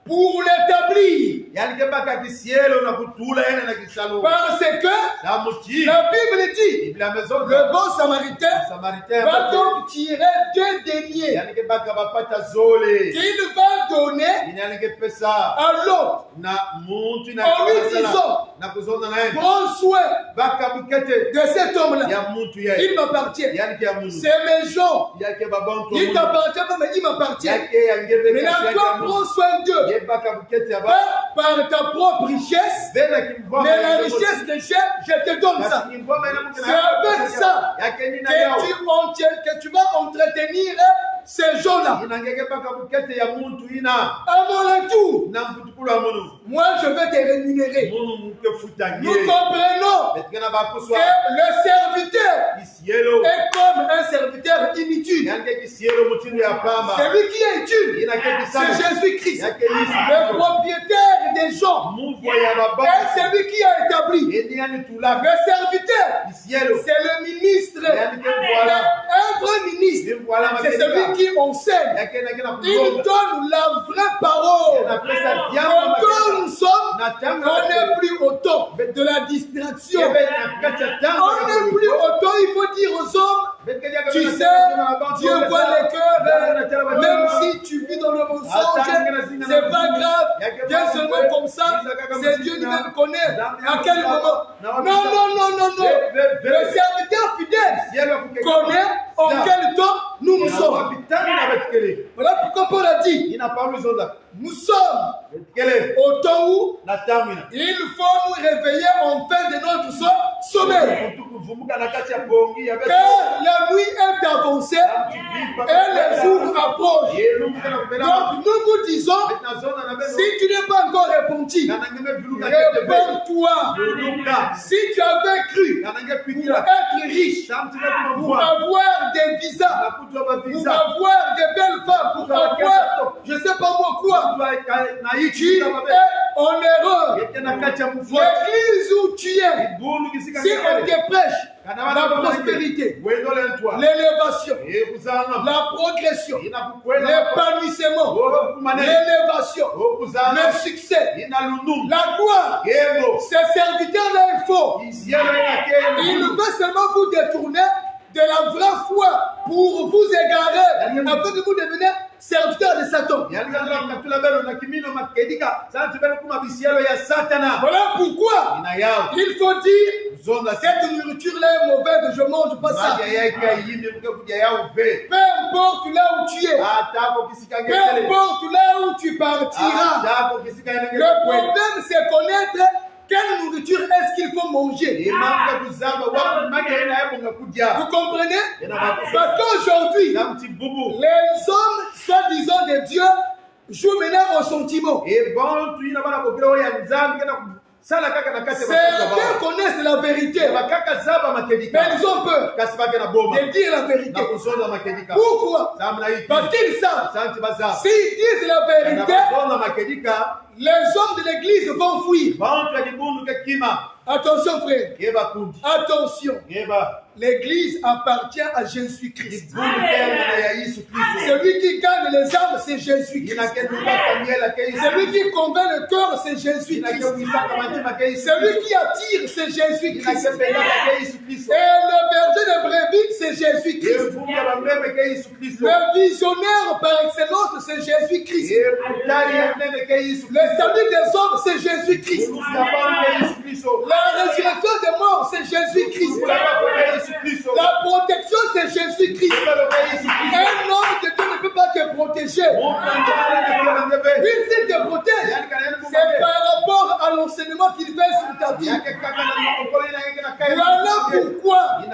pour l'établir. yani kebaka kisielo na kutula yana na kisalo Parce que na muti la Bible dit, Biblia maison le bon samaritain samaritain va donc tirer 2 deniers yani kebaka bapata zole qu'il va donner yani kepesa à l'autre na muntu na en lui kabasala, disant, na kuzonda naye prends soin baka bukete de cet homme-là. ya muntu ye Il m'appartient. yani ke ya muntu C'est mes gens. yake babantu Il t'appartient pas, mais il m'appartient. yake yangebe Mais là, toi, prends soin d'eux. ye baka bukete ya ba Pas par ta propre richesse, bena kimvoma mais la richesse que j'ai, je te donne ça. C'est avec ça yake nina yao que tu vas entretenir ces gens-là. inangeke baka bukete ya muntu ina À mon retour, na mputukulu ya munu moi je vais te rémunérer. munu muke futange Nous comprenons betkena que bakuswa le serviteur kisielo est comme un serviteur inutile. yange kisielo mutinu ya pamba Celui qui est utile, inake c'est kisana Jésus-Christ, yake Yesu le propriétaire des gens. muvu ya Et babantu celui qui a établi. edi yani tulaka Le serviteur, kisielo c'est le ministre. yani ke voilà Un vrai ministre, ni voilà c'est celui qui enseigne. yake na kina Il kulonga donne la vraie parole. na pesa diamo Quand nous sommes, na tango on n'est plus au temps de la distraction. kebe na kacha tango On n'est plus au temps, il faut dire aux hommes, tu sais, Dieu voit les cœurs, même si tu vis dans le mensonge, c'est pas grave. Dieu seulement comme ça, c'est Dieu lui-même connaît. À quel moment? Non, non, non, non, non. Le serviteur fidèle connaît en quel temps nous sommes. Voilà pourquoi Paul a dit, nous sommes au temps où il faut nous réveiller en fin de notre sommeil. Car la nuit est avancée et le jour approche. Donc nous vous disons, si tu n'es pas encore repenti, réponds-toi. Si tu avais cru pour être riche, pour avoir des visas, pour avoir des belles femmes, pour avoir, je ne sais pas moi quoi, tu es en erreur. L'église où tu es, si on te prêche la prospérité, l'élévation, la progression, l'épanouissement, l'élévation, le succès, la gloire, ces serviteurs-là, il Il veut seulement vous détourner de la vraie foi pour vous égarer afin que vous deveniez serviteurs de Satan. Voilà pourquoi il faut dire cette nourriture-là est mauvaise, je ne mange pas ça. Peu importe là où tu es, peu importe là où tu partiras, le problème c'est connaître quelle nourriture est-ce qu'il faut manger. Vous comprenez? Parce qu'aujourd'hui, les hommes, soi-disant de Dieu, jouent maintenant au sentiment. Certains connaissent la vérité, mais ils ont peur de dire la vérité. Pourquoi? Parce qu'ils savent, s'ils disent la vérité, les hommes de l'église vont fuir. Attention frère, attention. L'église appartient à Jésus-Christ. Celui qui gagne les âmes, c'est Jésus-Christ. Celui qui convainc le cœur, c'est Jésus-Christ. Celui qui attire, c'est Jésus-Christ. Et le berger de brebis, c'est Jésus-Christ. Le visionnaire par excellence, c'est Jésus-Christ. Le salut des hommes, c'est Jésus-Christ. La résurrection des morts, c'est Jésus-Christ. La protection, c'est Jésus-Christ. Un homme de Dieu ne peut pas te protéger. Puis s'il te protège, c'est par rapport à l'enseignement qu'il fait sur ta vie. Voilà pourquoi on ne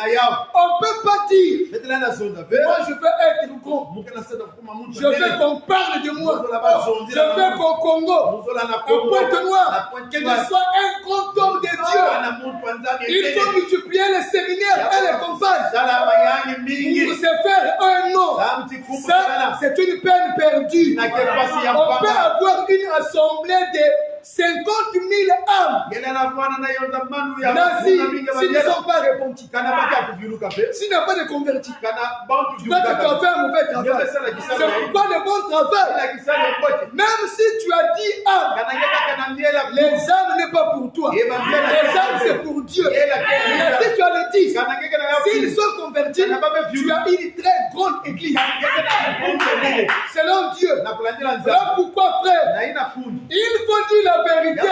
peut pas dire moi je veux être grand. Je veux qu'on parle de moi. Je veux qu'au Congo, au Pointe-Noire, que je sois un grand homme de Dieu. Il faut multiplier les séminaires et les campagnes pour se faire un nom. Ça, c'est une peine perdue. On peut avoir une assemblée de 50 000 âmes. Si ne sont pas repentis, s'il n'y a pas de convertis, tu dois te faire un mauvais travail. C'est pourquoi le bon travail, même si tu as 10 âmes, les âmes n'est pas pour toi. Les âmes c'est pour Dieu. Mais si tu as les 10, s'ils sont convertis, tu as une très grande église. Selon Dieu. Voilà pourquoi frère, il faut dire la vérité.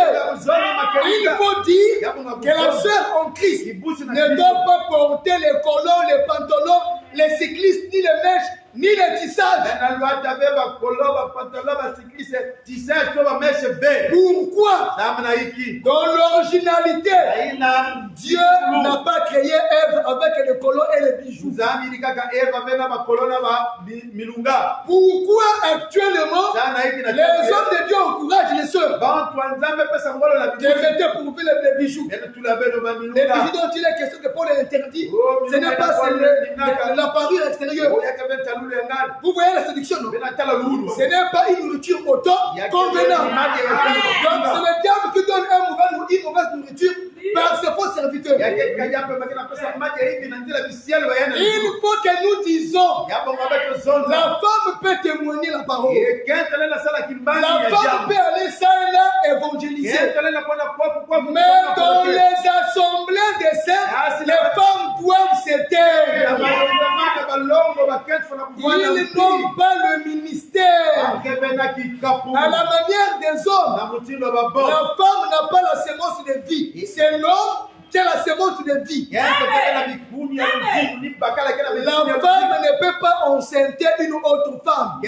Il faut dire que la chair en Christ ne doit pas porter les colons, les pantalons, les cyclistes, ni les mèches, ni les tissages. Pourquoi? Dans l'originalité, Dieu n'a pas créé Ève avec les colons et les bijoux. Pourquoi actuellement les hommes de Dieu encouragent les sœurs de mettre pour vous les bijoux? Les bijoux dont il est question que pour les interdits, ce n'est pas la parure extérieure. Vous voyez la séduction, non? Ce n'est pas une nourriture auto-convenante. Donc c'est le diable qui donne une mauvaise nourriture par ses faux serviteurs. Il faut que nous disons, la femme peut témoigner la parole. La femme peut aller ça et là évangéliser. Mais dans les assemblées des saints, les femmes doivent se taire. Ils n'ont pas le ministère. À la manière des hommes, la femme n'a pas la sémence de vie. C'est l'homme qui a la sémence de vie. La femme ne peut pas enceinter une autre femme.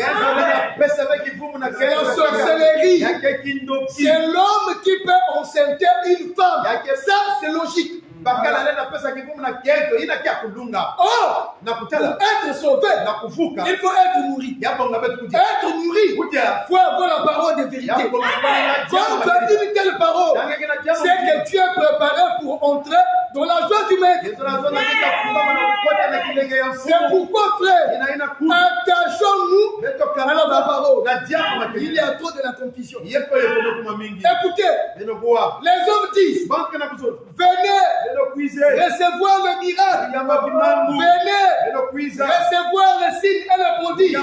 C'est la sorcellerie. C'est l'homme qui peut enceinter une femme. Ça, c'est logique. Oh, pour être sauvé, il faut être nourri. Être nourri, il faut avoir la parole de vérité. Quand tu as une telle parole, c'est que tu es préparé pour entrer dans la joie du maître. C'est pourquoi, frère, attachons-nous à la parole. Il y a trop de la confusion. Écoutez, les hommes disent, venez recevoir le miracle. Venez recevoir les signes et les prodiges.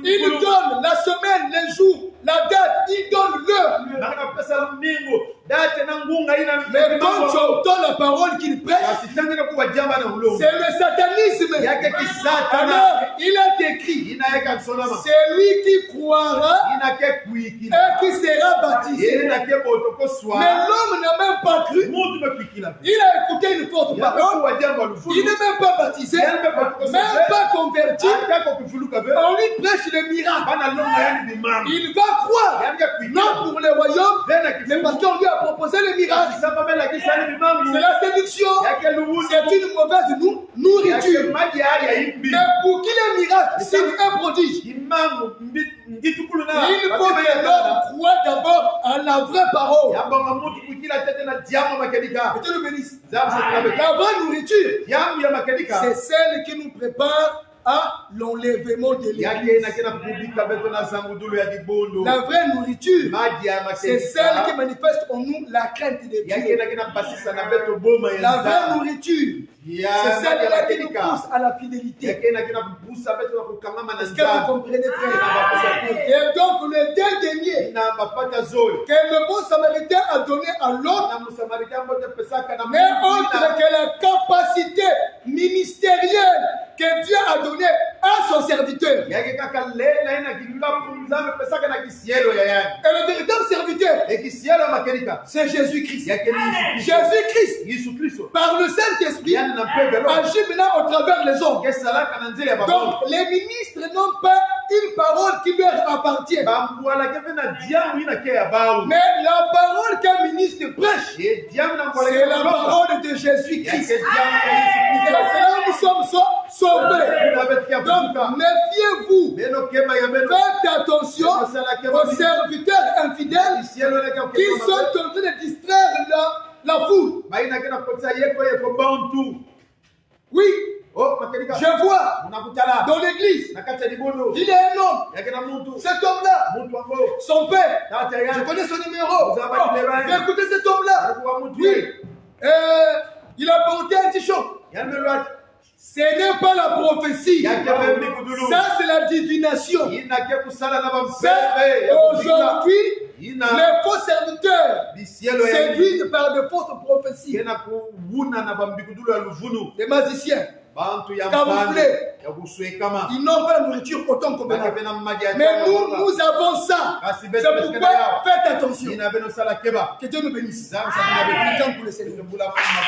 Ils donnent la semaine, les jours, la date, il donne l'heure. nakapesa mingo date na ngunga ina Mais quand tu entends la parole qu'il prêche, asitangire kuwa jamba na ulongo c'est le satanisme. yake kisatana Alors, il est écrit, inaweka msolama celui qui croira inake kuikila et qui sera baptisé. inake botoko swa Mais l'homme n'a même pas cru. mutu mekuikila Il a écouté une forte parole. kuwa jamba Il lufulu n'est même pas baptisé, même pas converti. atako kufuluka be On lui prêche le miracle. bana longa yani bimama Il va croire, yange kuikila non pour le royaume, tena mais parce qu'on lui a proposé le miracle. kisamba bela kisani bimama C'est la séduction. yake luwulu C'est une mauvaise nourriture. yake maji hali ya imbi Mais pour qu'il ait un miracle, signe un prodige, imangu ngitukulu na il faut que l'homme croit d'abord à la vraie parole. yambanga mutu kuikila tete na diamo makedika Que Dieu nous bénisse. zamu sakalabe La vraie nourriture, diamo ya makedika c'est celle qui nous prépare à l'enlèvement de yake l'église. inakena kubika beto na zangudulu ya kibondo La vraie nourriture, maji ya c'est celle qui makedika manifeste en nous la crainte de yake Dieu. inakena basisa na beto boma La ya vraie nourriture, ya c'est maji ya celle qui nous makedika pousse à la fidélité. yake inakena kubusa beto na kukangama na Est-ce que vous nzambe comprenez, frère? Et donc, le dernier na mapata zoli que le bon samaritain a donné à l'autre, na musamaritan bote pesaka na mais autre que la capacité ministérielle que Dieu a donnée à son serviteur. yake kaka lela ina kikapu nzambe pesaka na kisielo ya yani Et le véritable serviteur, ekisielo ya makedika c'est Jésus-Christ. yake ni Jésus-Christ, Yesu Kristo par le Saint-Esprit, yani na mpeve lo agit maintenant au travers les hommes. kesalaka na nzela ya babongo Donc, les ministres n'ont pas une parole qui leur appartient. bambwala kefe na diamu ina ke ya bawu Mais la parole qu'un ministre prêche, ye diamu na mbwala c'est kefe la parole de Jésus-Christ. yake diamu ya Yesu C'est Kristo là où nous sommes sauvés. kuna betu ya Donc, kuzuka méfiez-vous. beno kema ya beno Faites attention aux serviteurs infidèles kisielo ina ke qui sont en train de distraire la foule. baina kena kotsa yeko bantu Oui, oh makedika je vois unakutala dans l'église, na kati ya libondo il est un homme. yake na muntu Cet homme-là, muntu wango son père, tata je yake connais son numéro. Vous avez dit les J'ai écouté cet homme-là. alikuwa muntu Oui, il a porté un t-shirt. yamelwa Ce n'est pas la prophétie. yake bembi kudulu Ça, c'est la divination. ina ke kusala na Ça, bambebe aujourd'hui, ina les faux serviteurs bisielo ya séduisent par de fausses prophéties. kena kuvuna na bambikudulu ya luvunu Les magiciens, bantu ya Camouflé. mpande ya kuswekama ils n'ont pas la nourriture autant qu'on baka a. bena maji ya Mais chama nous avons ça. kasi C'est betu pourquoi faites attention. ina beno sala keba Que Dieu nous bénisse. zamu sabina betu Nous attendons pour le Seigneur. mbula fuma